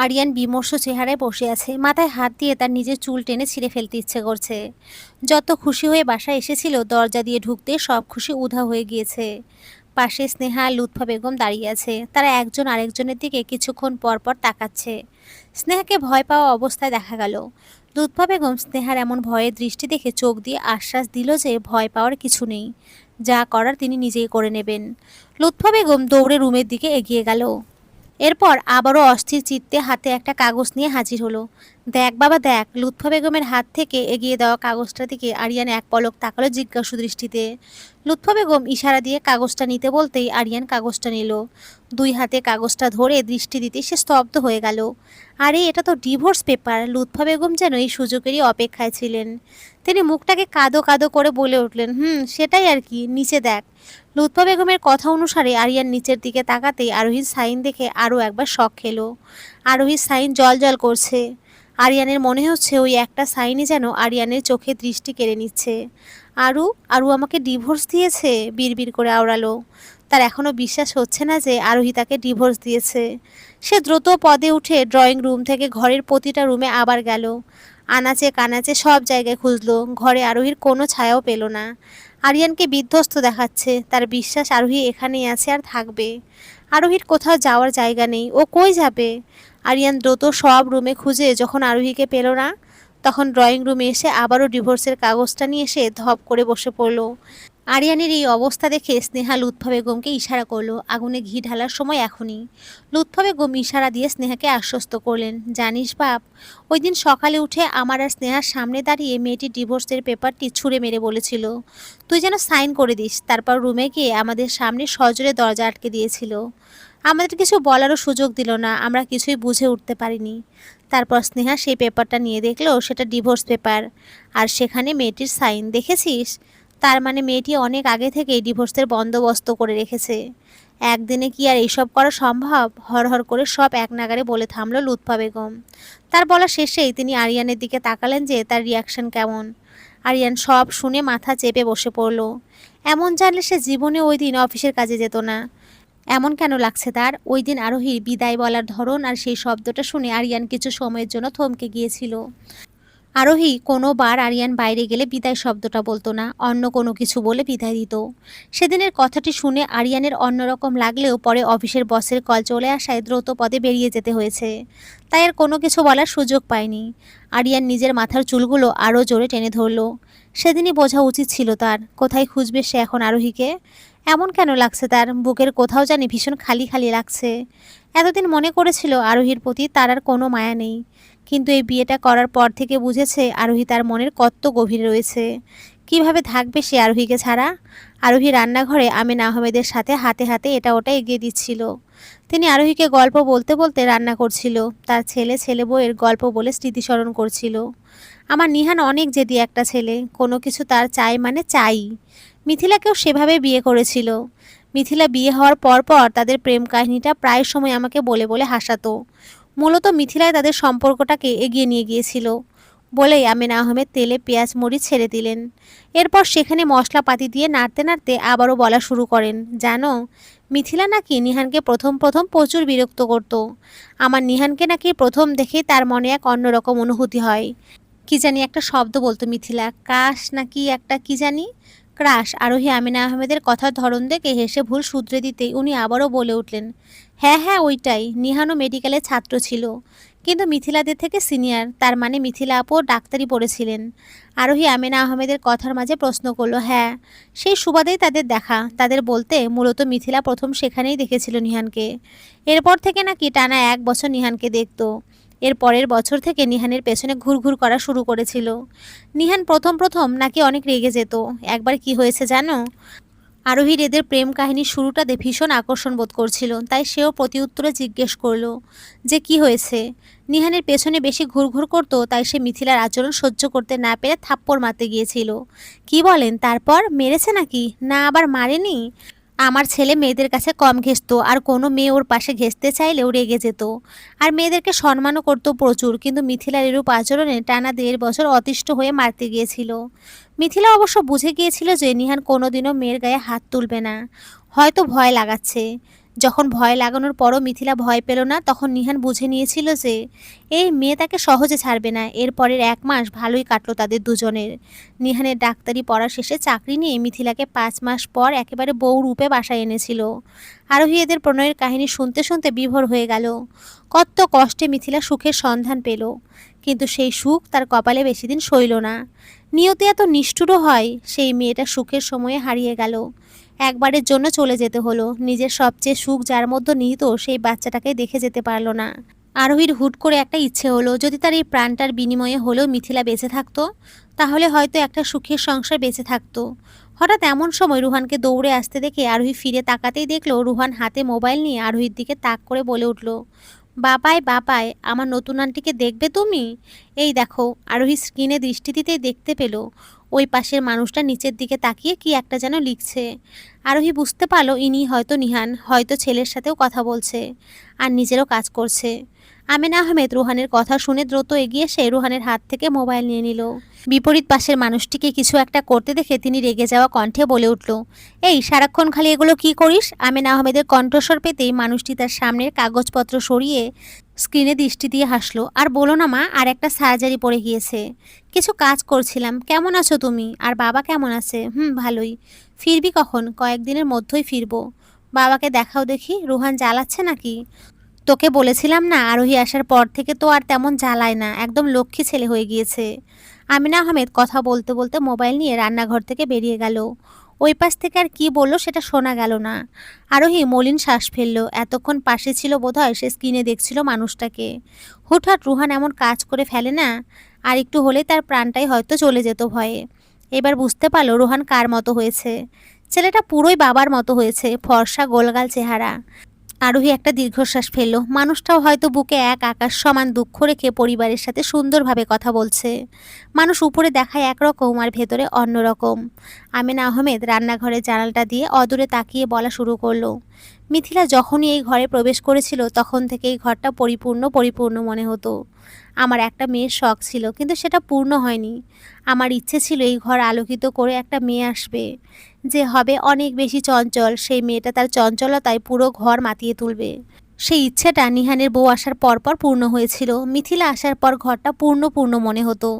আরিয়ান বিমর্ষ চেহারায় বসে আছে, মাথায় হাত দিয়ে তার নিজের চুল টেনে ছিঁড়ে ফেলতে ইচ্ছে করছে। যত খুশি হয়ে বাসায় এসেছিল, দরজা দিয়ে ঢুকতে সব খুশি উধাও হয়ে গিয়েছে। পাশে স্নেহা আর লুৎফা বেগম দাঁড়িয়ে আছে, তারা একজন আরেকজনের দিকে কিছুক্ষণ পর পর তাকাচ্ছে। স্নেহাকে ভয় পাওয়া অবস্থায় দেখা গেল। লুৎফা বেগম স্নেহার এমন ভয়ের দৃষ্টি দেখে চোখ দিয়ে আশ্বাস দিল যে ভয় পাওয়ার কিছু নেই, যা করার তিনি নিজেই করে নেবেন। লুৎফা বেগম দৌড়ে রুমের দিকে এগিয়ে গেল। এরপর আবারও অস্থির চিত্তে হাতে একটা কাগজ নিয়ে হাজির হলো। দেখ বাবা দেখ। লুৎফা বেগমের হাত থেকে এগিয়ে দেওয়া কাগজটা দিকে আরিয়ান এক পলক তাকালো জিজ্ঞাসু দৃষ্টিতে। লুৎফা বেগম ইশারা দিয়ে কাগজটা নিতে বলতেই আরিয়ান কাগজটা নিল। দুই হাতে কাগজটা ধরে দৃষ্টি দিতে সে স্তব্ধ হয়ে গেল। আরে এটা তো ডিভোর্স পেপার। লুৎফা বেগম যেন এই সুযোগেরই অপেক্ষায় ছিলেন। তিনি মুখটাকে কাদো কাদো করে বলে উঠলেন, সেটাই আর কি, নিচে দেখ। লুৎফা বেগমের কথা অনুসারে আরিয়ান নিচের দিকে তাকাতেই আরোহীর সাইন দেখে আরও একবার শক খেলো। আরোহীর সাইন জল জল করছে। আরিয়ানের মনে হচ্ছে ওই একটা সাইনই যেন আরিয়ানের চোখে দৃষ্টি কেড়ে নিচ্ছে। আরু আরু আমাকে ডিভোর্স দিয়েছে, বিড়বিড় করে আওড়ালো। তার এখনও বিশ্বাস হচ্ছে না যে আরোহী তাকে ডিভোর্স দিয়েছে। সে দ্রুত পদে উঠে ড্রয়িং রুম থেকে ঘরের প্রতিটা রুমে আবার গেল। আনাচে কানাচে সব জায়গায় খুঁজলো, ঘরে আরোহীর কোনো ছায়াও পেল না। আরিয়ানকে বিধ্বস্ত দেখাচ্ছে, তার বিশ্বাস আরোহী এখানেই আছে আর থাকবে। আরোহীর কোথাও যাওয়ার জায়গা নেই, ও কই যাবে? আরিয়ান দ্রুত সব রুমে খুঁজে যখন আরোহীকে পেল না, তখন ড্রয়িং রুমে এসে আবারও ডিভোর্সের কাগজটা নিয়ে এসে ধপ করে বসে পড়ল। আরিয়ানের এই অবস্থা দেখে স্নেহা লুৎফা বেগমকে ইশারা করলো, আগুনে ঘি ঢালার সময় এখনই। লুৎফা বেগম ইশারা দিয়ে স্নেহাকে আশ্বস্ত করলেন, জানিস বাপ, ওই দিন সকালে উঠে আমার আর স্নেহার সামনে দাঁড়িয়ে মেয়েটি ডিভোর্সের পেপারটি ছুঁড়ে মেরে বলেছিল, তুই যেন সাইন করে দিস। তারপর রুমে গিয়ে আমাদের সামনে সজোরে দরজা আটকে দিয়েছিল। আমাদের কিছু বলারও সুযোগ দিল না, আমরা কিছুই বুঝে উঠতে পারিনি। তারপর স্নেহা সেই পেপারটা নিয়ে দেখলো সেটা ডিভোর্স পেপার, আর সেখানে মেয়েটির সাইন দেখেছিস। তার মানে মেয়েটি অনেক আগে থেকেই ডিভোর্সের বন্দোবস্ত করে রেখেছে। একদিনে কি আর এইসব করা সম্ভব? হরহর করে সব এক নাগারে বলে থামলো লুৎফা বেগম। তার বলা শেষেই তিনি আরিয়ানের দিকে তাকালেন যে তার রিয়াকশন কেমন। আরিয়ান সব শুনে মাথা চেপে বসে পড়ল। এমন জানলে সে জীবনে ওই দিন অফিসের কাজে যেত না। এমন কেন লাগছে তার? ওই দিন আরোহীর বিদায় বলার ধরন আর সেই শব্দটা শুনে আরিয়ান কিছু সময়ের জন্য থমকে গিয়েছিল। আরোহী কোনোবার আরিয়ান বাইরে গেলে বিদায় শব্দটা বলতো না, অন্য কোনো কিছু বলে বিদায় দিত। সেদিনের কথাটি শুনে আরিয়ানের অন্যরকম লাগলেও পরে অফিসের বসের কল চলে আসায় দ্রুত পদে বেরিয়ে যেতে হয়েছে। তাই আর কোনো কিছু বলার সুযোগ পায়নি। আরিয়ান নিজের মাথার চুলগুলো আরও জোরে টেনে ধরল। সেদিনই বোঝা উচিত ছিল তার। কোথায় খুঁজবে সে এখন আরোহীকে? এমন কেন লাগছে তার? বুকের কোথাও জানি ভীষণ খালি খালি লাগছে। এতদিন মনে করেছিল আরোহীর প্রতি তার আর কোনো মায়া নেই, কিন্তু এই বিয়েটা করার পর থেকে বুঝেছে আরোহী তার মনের কত গভীরে রয়েছে। কিভাবে থাকবে সে আরোহীকে ছাড়া? আরোহী রান্নাঘরে আমিন আহমেদের সাথে হাতে হাতে এটা ওটা এগিয়ে দিচ্ছিল। তিনি আরোহীকে গল্প বলতে বলতে রান্না করছিল, তার ছেলে বউয়ের গল্প বলে স্মৃতিস্মরণ করছিল। আমার নিহান অনেক জেদি একটা ছেলে, কোনো কিছু তার চাই মানে চাই। মিথিলাকেও সেভাবে বিয়ে করেছিল। মিথিলা বিয়ে হওয়ার পর পর তাদের প্রেম কাহিনীটা প্রায় সময় আমাকে বলে বলে হাসাতো। মূলত মিথিলায় তাদের সম্পর্কটাকে এগিয়ে নিয়ে গিয়েছিল বলেই আমিন আহমেদ তেলে পেঁয়াজ মরিচ ছেড়ে দিলেন। এরপর সেখানে মশলাপাতি দিয়ে নাড়তে নাড়তে আবারও বলা শুরু করেন, জানো, মিথিলা নাকি নিহানকে প্রথম প্রথম প্রচুর বিরক্ত করত। আমার নিহানকে নাকি প্রথম দেখেই তার মনে এক অন্যরকম অনুভূতি হয়। কি জানি একটা শব্দ বলতো মিথিলা, কাশ নাকি একটা কি জানি, ক্রাশ। আরোহী আমিনা আহমেদের কথার ধরন দেখে হেসে ভুল শুধরে দিতেই উনি আবারও বলে উঠলেন, হ্যাঁ হ্যাঁ ওইটাই। নিহানও মেডিকেলের ছাত্র ছিল, কিন্তু মিথিলাদের থেকে সিনিয়র, তার মানে মিথিলা আপুও ডাক্তারি পড়েছিলেন। আরোহী আমিনা আহমেদের কথার মাঝে প্রশ্ন করলো, হ্যাঁ, সেই সুবাদেই তাদের দেখা। তাদের বলতে মূলত মিথিলা প্রথম সেখানেই দেখেছিল নিহানকে। এরপর থেকে নাকি টানা 1 বছর নিহানকে দেখতো। এর পরের বছর থেকে নিহানের পেছনে ঘুরঘুর করা শুরু করেছিল। নিহান প্রথম প্রথম নাকি অনেক রেগে যেত। একবার কি হয়েছে জানো? আরোহীর এদের প্রেম কাহিনীর শুরুটাতে ভীষণ আকর্ষণ বোধ করছিল, তাই সেও প্রতি উত্তরে জিজ্ঞেস করলো যে কি হয়েছে। নিহানের পেছনে বেশি ঘুরঘুর করতো, তাই সে মিথিলার আচরণ সহ্য করতে না পেরে থাপ্পড় মারতে গিয়েছিল। কি বলেন, তারপর মেরেছে নাকি? না, আবার মারেনি। আমার ছেলে মেয়েদের কাছে কম ঘেঁষতো, আর কোনো মেয়ে ওর পাশে ঘেঁষতে চাইলেও রেগে যেত। আর মেয়েদেরকে সম্মানও করতো প্রচুর, কিন্তু মিথিলার এরূপ আচরণে টানা 1.5 বছর অতিষ্ঠ হয়ে মারতে গিয়েছিল। মিথিলা অবশ্য বুঝে গিয়েছিল যে নিহান কোনোদিনও মেয়ের গায়ে হাত তুলবে না, হয়তো ভয় লাগাচ্ছে। যখন ভয় লাগানোর পরও মিথিলা ভয় পেল না, তখন নিহান বুঝে নিয়েছিল যে এই মেয়ে তাকে সহজে ছাড়বে না। এরপরের 1 মাস ভালোই কাটলো তাদের দুজনের। নিহানের ডাক্তারি পড়া শেষে চাকরি নিয়ে মিথিলাকে 5 মাস পর একেবারে বউ রূপে বাসায় এনেছিল। আরোহী এদের প্রণয়ের কাহিনী শুনতে শুনতে বিভোর হয়ে গেল। কত কষ্টে মিথিলা সুখের সন্ধান পেল, কিন্তু সেই সুখ তার কপালে বেশি দিন সইল না। নিয়তি এত নিষ্ঠুরও হয়, সেই মেয়েটা সুখের সময়ে হারিয়ে গেল। একবারের জন্য চলে যেতে হলো। নিজের সবচেয়ে সুখ যার মধ্যে নিহিত সেই বাচ্চাটাকে দেখে যেতে পারল না। আরোহীর হুট করে একটা ইচ্ছে হলো, যদি তার এই প্রাণটার বিনিময়ে হলেও মিথিলা বেঁচে থাকতো, তাহলে হয়তো একটা সুখের সংসার বেঁচে থাকতো। হঠাৎ এমন সময় রুহানকে দৌড়ে আসতে দেখে আরোহী ফিরে তাকাতেই দেখলো রুহান হাতে মোবাইল নিয়ে আরোহীর দিকে তাক করে বলে উঠল, বাবাই বাবাই, আমার নতুন আন্টিকে দেখবে তুমি? এই দেখো। আরোহী স্ক্রিনে দৃষ্টি দিতেই দেখতে পেল ওই পাশের মানুষটা নিচের দিকে তাকিয়ে কি একটা যেন লিখছে। আরোহী বুঝতে পারলো ইনি হয়তো নিহান, হয়তো ছেলের সাথেও কথা বলছে আর নিজেরও কাজ করছে। আমেনা আহমেদ রুহানের কথা শুনে দ্রুত এগিয়ে এসে রুহানের হাত থেকে মোবাইল নিয়ে নিল। বিপরীত পাশের মানুষটিকে কিছু একটা করতে দেখে তিনি রেগে যাওয়া কণ্ঠে বলে উঠল, এই সারাক্ষণ খালি এগুলো কি করিস? আমেনা আহমেদের কণ্ঠস্বর পেতেই মানুষটি তার সামনের কাগজপত্র সরিয়ে স্ক্রিনে দৃষ্টি দিয়ে হাসলো। আর বলো না মা, আর একটা সার্জারি পড়ে গিয়েছে। কিছু কাজ করছিলাম। কেমন আছো তুমি? আর বাবা কেমন আছে? ভালোই। ফিরবি কখন? কয়েকদিনের মধ্যেই ফিরবো। বাবাকে দেখাও দেখি। রুহান জ্বালাচ্ছে নাকি? তোকে বলেছিলাম না, আরোহী আসার পর থেকে তো আর তেমন জ্বালায় না, একদম লক্ষ্মী ছেলে হয়ে গিয়েছে। আমিনা আহমেদ কথা বলতে বলতে মোবাইল নিয়ে রান্নাঘর থেকে বেরিয়ে গেল। ওই পাশ থেকে আর কি বলল সেটা শোনা গেল না। আরোহী মলিন শ্বাস ফেলল। এতক্ষণ পাশে ছিল বোধহয়, সে স্ক্রিনে দেখছিল মানুষটাকে। হুটহাট রুহান এমন কাজ করে ফেলে না, আর একটু হলেই তার প্রাণটাই হয়তো চলে যেত ভয়ে। এবার বুঝতে পারল রুহান কার মতো হয়েছে। ছেলেটা পুরোই বাবার মতো হয়েছে, ফর্সা গোলগাল চেহারা। আরোহী একটা দীর্ঘশ্বাস ফেলল। মানুষটাও হয়তো বুকে এক আকাশ সমান দুঃখ রেখে পরিবারের সাথে সুন্দরভাবে কথা বলছে। মানুষ উপরে দেখায় একরকম আর ভেতরে অন্যরকম। আমেনা আহমেদ রান্নাঘরের জানালাটা দিয়ে অদূরে তাকিয়ে বলা শুরু করলো, মিথিলা যখনই এই ঘরে প্রবেশ করেছিল তখন থেকে এই ঘরটা পরিপূর্ণ পরিপূর্ণ মনে হতো। আমার একটা মেয়ের শখ ছিল, কিন্তু সেটা পূর্ণ হয়নি। আমার ইচ্ছে ছিল এই ঘর আলোকিত করে একটা মেয়ে আসবে, যে হবে অনেক বেশি চঞ্চল। সেই মেয়েটা তার চঞ্চলতায় পুরো ঘর মাতিয়ে তুলবে। সেই ইচ্ছেটা নিহানের বউ আসার পরপর পূর্ণ হয়েছিল। মিথিলা আসার পর ঘরটা পূর্ণ পূর্ণ মনে হতো।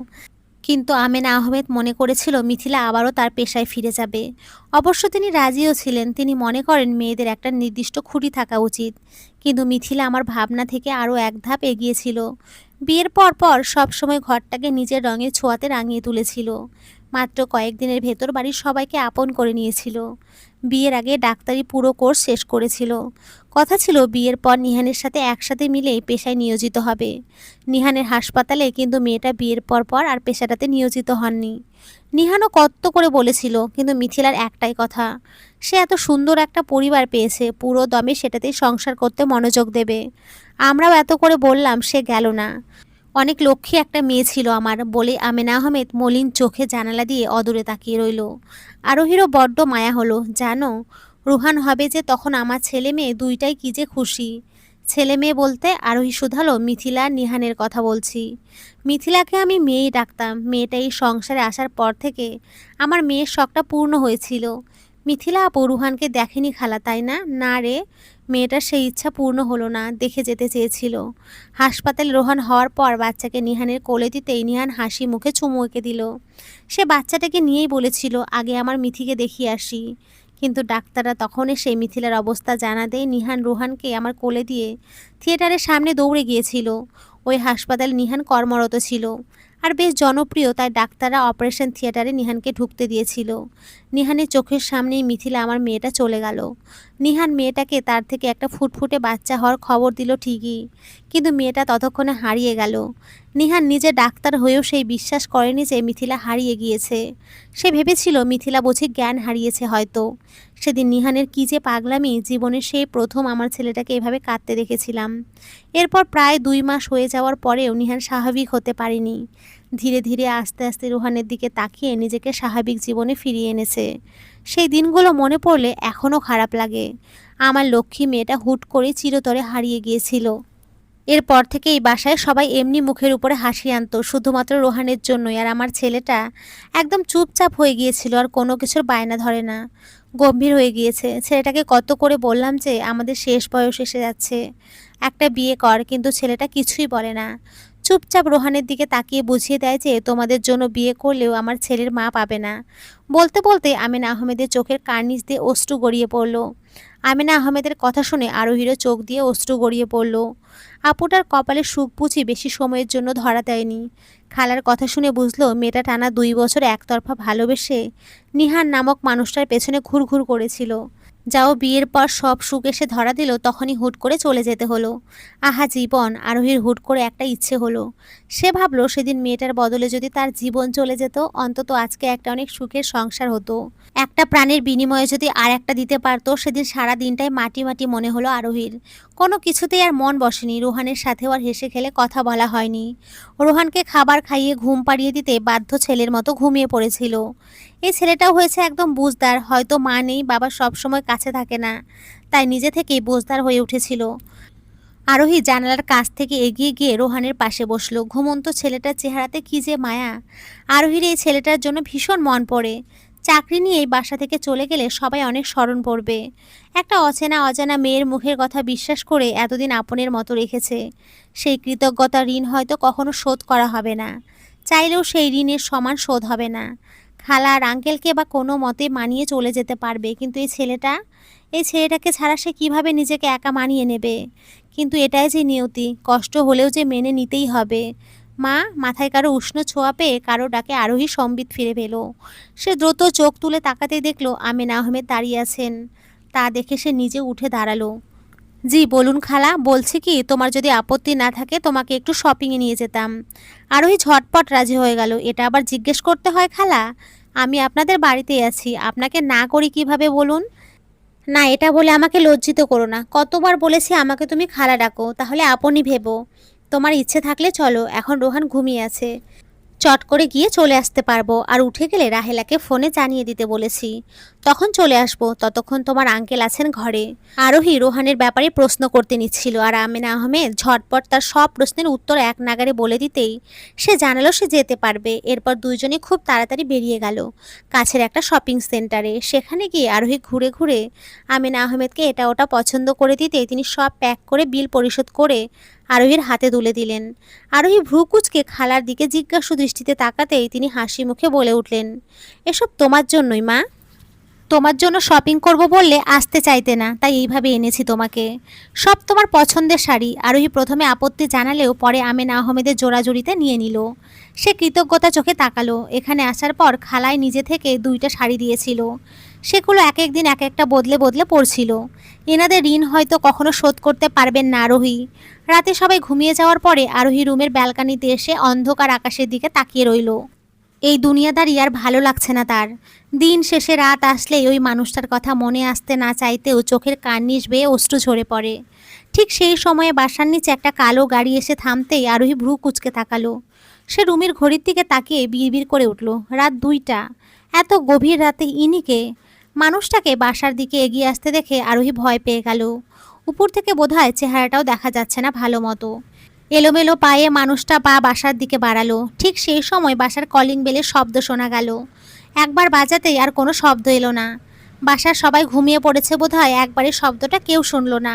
কিন্তু আমেনা আহমেদ মনে করেছিল মিথিলা আবারও তার পেশায় ফিরে যাবে। অবশ্য তিনি রাজিও ছিলেন। তিনি মনে করেন মেয়েদের একটা নির্দিষ্ট খুঁটি থাকা উচিত। কিন্তু মিথিলা আমার ভাবনা থেকে আরও এক ধাপ এগিয়েছিল। বিয়ের পর পর সবসময় ঘরটাকে নিজের রঙের ছোঁয়াতে রাঙিয়ে তুলেছিল। মাত্র কয়েকদিনের ভেতর বাড়ির সবাইকে আপন করে নিয়েছিল। বিয়ের আগে ডাক্তারি পুরো কোর্স শেষ করেছিল। কথা ছিল বিয়ের পর নিহানের সাথে একসাথে মিলে পেশায় নিয়োজিত হবে। নিহানের হাসপাতালে, কিন্তু মেয়েটা বিয়ের পর পর আর পেশাটাতে নিয়োজিত হননি। নিহানও কত করে বলেছিল, কিন্তু মিথিলার একটাই কথা, সে এত সুন্দর একটা পরিবার পেয়েছে, পুরো দমে সেটাতেই সংসার করতে মনোযোগ দেবে। আমরাও এত করে বললাম, সে গেল না। অনেক লক্ষ্মী একটা মেয়ে ছিল আমার, বলে আমেনা আহমেদ মলিন চোখে জানালা দিয়ে অদূরে তাকিয়ে রইল। আরোহীরও বড্ড মায়া হলো। জানো, রুহান হবে যে তখন আমার ছেলে মেয়ে দুইটাই কি যে খুশি। ছেলে মেয়ে বলতে আরোহী শুধালো, মিথিলা আর নিহানের কথা বলছি। মিথিলাকে আমি মেয়েই ডাকতাম। মেয়েটা এই সংসারে আসার পর থেকে আমার মেয়ের শখটা পূর্ণ হয়েছিল। মিথিলা আপু রুহানকে দেখেনি খালা, তাই না? না রে, মেয়েটার সেই ইচ্ছা পূর্ণ হলো না, দেখে যেতে চেয়েছিল। হাসপাতালে রোহান হওয়ার পর বাচ্চাকে নিহানের কোলে দিতেই নিহান হাসি মুখে চুমু এঁকে দিল। সে বাচ্চাটাকে নিয়েই বলেছিল, আগে আমার মিথিকে দেখিয়ে আসি। কিন্তু ডাক্তাররা তখন এসে মিথিলার অবস্থা জানাতেই নিহান রোহানকে আমার কোলে দিয়ে থিয়েটারের সামনে দৌড়ে গিয়েছিল। ওই হাসপাতালে নিহান কর্মরত ছিল আর বেশ জনপ্রিয়, তাই ডাক্তাররা অপারেশন থিয়েটারে নিহানকে ঢুকতে দিয়েছিল। নিহানের চোখের সামনেই মিথিলা আমার মেয়েটা চলে গেল। নিহান মেয়েটাকে তার থেকে একটা ফুটফুটে বাচ্চা হওয়ার খবর দিল ঠিকই, কিন্তু মেয়েটা ততক্ষণে হারিয়ে গেল। নিহান নিজে ডাক্তার হয়েও সেই বিশ্বাস করেনি যে মিথিলা হারিয়ে গিয়েছে। সে ভেবেছিল মিথিলা বুঝি জ্ঞান হারিয়েছে হয়তো। সেদিন নিহানের কী যে পাগলামি, জীবনের সেই প্রথম আমার ছেলেটাকে এভাবে কাঁদতে দেখেছিলাম। এরপর প্রায় 2 মাস হয়ে যাওয়ার পরেও নিহান স্বাভাবিক হতে পারেনি। ধীরে ধীরে আস্তে আস্তে রুহানের দিকে তাকিয়ে নিজেকে স্বাভাবিক জীবনে ফিরিয়ে এনেছে। সেই দিনগুলো মনে পড়লে এখনও খারাপ লাগে। আমার লক্ষ্মী মেয়েটা হুট করে চিরতরে হারিয়ে গিয়েছিল। এরপর থেকে এই বাসায় সবাই এমনি মুখের উপরে হাসি আনতো শুধুমাত্র রোহানের জন্যই। আর আমার ছেলেটা একদম চুপচাপ হয়ে গিয়েছিল, আর কোনো কিছুর বায়না ধরে না, গম্ভীর হয়ে গিয়েছে। ছেলেটাকে কত করে বললাম যে আমাদের শেষ বয়স এসে যাচ্ছে, একটা বিয়ে কর, কিন্তু ছেলেটা কিছুই বলে না। চুপচাপ রোহানের দিকে তাকিয়ে বুঝিয়ে দেয় যে তোমাদের জন্য বিয়ে করলেও আমার ছেলের মা পাবে না। বলতে বলতে আমেনা আহমেদের চোখের কার্নিশ দিয়ে অশ্রু গড়িয়ে পড়ল। আমেনা আহমেদের কথা শুনে আরোহীরও চোখ দিয়ে অশ্রু গড়িয়ে পড়ল। আপুটার কপালে সুখ বুঝি বেশি সময়ের জন্য ধরা দেয়নি। খালার কথা শুনে বুঝলো মেয়েটা টানা 2 বছর একতরফা ভালোবেসে নিহান নামক মানুষটার পেছনে ঘুরঘুর করেছিল। যাও বিয়ের পর সব সুখ এসে ধরা দিল, তখনই হুট করে চলে যেতে হলো। আহা জীবন! আরোহীর হুট করে একটা ইচ্ছে হলো। সে ভাবলো সেদিন মেয়েটার বদলে যদি তার জীবন চলে যেত, অন্তত আজকে একটা অনেক সুখের সংসার হতো। একটা প্রাণের বিনিময়ে যদি আর একটা দিতে পারতো। সেদিন সারা দিনটাই মাটি মাটি মনে হলো আরোহীর। কোনো কিছুতেই আর মন বসেনি। রোহানের সাথেও আর হেসে খেলে কথা বলা হয়নি। রোহানকে খাবার খাইয়ে ঘুম পাড়িয়ে দিতে বাধ্য ছেলের মতো ঘুমিয়ে পড়েছিল। এই ছেলেটাও হয়েছে একদম বুঝদার। হয়তো মা নেই, বাবা সব সময় কাছে থাকে না, তাই নিজে থেকেই বুঝদার হয়ে উঠেছিল। আরোহী জানালার কাছ থেকে এগিয়ে গিয়ে রোহানের পাশে বসলো। ঘুমন্ত ছেলেটার চেহারাতে কি যে মায়া! আরোহীর এই ছেলেটার জন্য ভীষণ মন পড়ে। চাকরি নিয়ে এই বাসা থেকে চলে গেলে সবাই অনেক স্মরণ পড়বে। একটা অচেনা অজানা মেয়ের মুখের কথা বিশ্বাস করে এতদিন আপনের মতো রেখেছে। সেই কৃতজ্ঞতার ঋণ হয়তো কখনো শোধ করা হবে না। চাইলেও সেই ঋণের সমান শোধ হবে না। খালা আর আঙ্কেলকে বা কোনো মতে মানিয়ে চলে যেতে পারবে, কিন্তু এই ছেলেটাকে ছাড়া সে কীভাবে নিজেকে একা মানিয়ে নেবে? কিন্তু এটাই যে নিয়তি, কষ্ট হলেও যে মেনে নিতেই হবে। মা! মাথায় কারো উষ্ণ ছোঁয়া পেয়ে কারো ডাকে আরোহী সম্বিত ফিরে পেল। সে দ্রুত চোখ তুলে তাকাতেই দেখলো আমেনা আহমেদ দাঁড়িয়ে আছেন। তা দেখে সে নিজে উঠে দাঁড়ালো। জি বলুন খালা। বলছি কি, তোমার যদি আপত্তি না থাকে তোমাকে একটু শপিংয়ে নিয়ে যেতাম। আরোহী ঝটপট রাজি হয়ে গেল। এটা আবার জিজ্ঞেস করতে হয় খালা? আমি আপনাদের বাড়িতেই আছি, আপনাকে না করি কিভাবে বলুন? না, এটা বলে আমাকে লজ্জিত করো না। কতবার বলেছি আমাকে তুমি খালা ডাকো, তাহলে আপনি ভেবো। তোমার ইচ্ছে থাকলে চলো, এখন রোহান ঘুমিয়ে আছে, চট করে গিয়ে চলে আসতে পারবো। আর উঠে গেলে রাহেলাকে ফোনে জানিয়ে দিতে বলেছি, তখন চলে আসবো। ততক্ষণ তোমার আঙ্কেল আছেন ঘরে। আরোহী রোহানের ব্যাপারে প্রশ্ন করতে নিচ্ছিল, আর আমেনা আহমেদ ঝটপট তার সব প্রশ্নের উত্তর এক নাগারে বলে দিতেই সে জানালো সে যেতে পারবে। এরপর দুইজনে খুব তাড়াতাড়ি বেরিয়ে গেল কাছের একটা শপিং সেন্টারে। সেখানে গিয়ে আরোহী ঘুরে ঘুরে আমেনা আহমেদকে এটা ওটা পছন্দ করে দিতে তিনি সব প্যাক করে বিল পরিশোধ করে আরোহীর হাতে তুলে দিলেন। আরোহী ভ্রুকুচকে খালার দিকে জিজ্ঞাসু দৃষ্টিতে তাকাতেই তিনি হাসি মুখে বলে উঠলেন, এসব তোমার জন্যই মা। তোমার জন্য শপিং করব বললে আসতে চাইতে না, তাই এইভাবে এনেছি তোমাকে। সব তোমার পছন্দের শাড়ি। আরোহী প্রথমে আপত্তি জানালেও পরে আমেনা আহমেদের জোড়াজুড়িতে নিয়ে নিল। সে কৃতজ্ঞতা চোখে তাকালো। এখানে আসার পর খালায় নিজে থেকে 2টা শাড়ি দিয়েছিল। সেগুলো এক এক দিন এক একটা বদলে বদলে পড়ছিল। এনাদের ঋণ হয়তো কখনো শোধ করতে পারবেন না আরোহী। রাতে সবাই ঘুমিয়ে যাওয়ার পরে আরোহী রুমের ব্যালকানিতে এসে অন্ধকার আকাশের দিকে তাকিয়ে রইল। এই দুনিয়াদারি আর ভালো লাগছে না তার। দিন শেষে রাত আসলেই ওই মানুষটার কথা মনে আসতে না চাইতেও চোখের কার্নিশ বেয়ে অশ্রু ঝরে পড়ে। ঠিক সেই সময়ে বাসার নিচে একটা কালো গাড়ি এসে থামতেই আরোহী ভ্রু কুঁচকে তাকালো। সে রুমের ঘড়ির দিকে তাকিয়ে বিড়বিড় করে উঠল, রাত 2টা। এত গভীর রাতে ইনিকে? মানুষটাকে বাসার দিকে এগিয়ে আসতে দেখে আরোহী ভয় পেয়ে গেল। উপর থেকে বোধহয় চেহারাটাও দেখা যাচ্ছে না ভালো মতো। এলোমেলো পায়ে মানুষটা পা বাসার দিকে বাড়ালো। ঠিক সেই সময় বাসার কলিং বেলের শব্দ শোনা গেল। একবার বাজাতেই আর কোনো শব্দ এলো না। বাসার সবাই ঘুমিয়ে পড়েছে বোধহয়, একবারে শব্দটা কেউ শুনল না।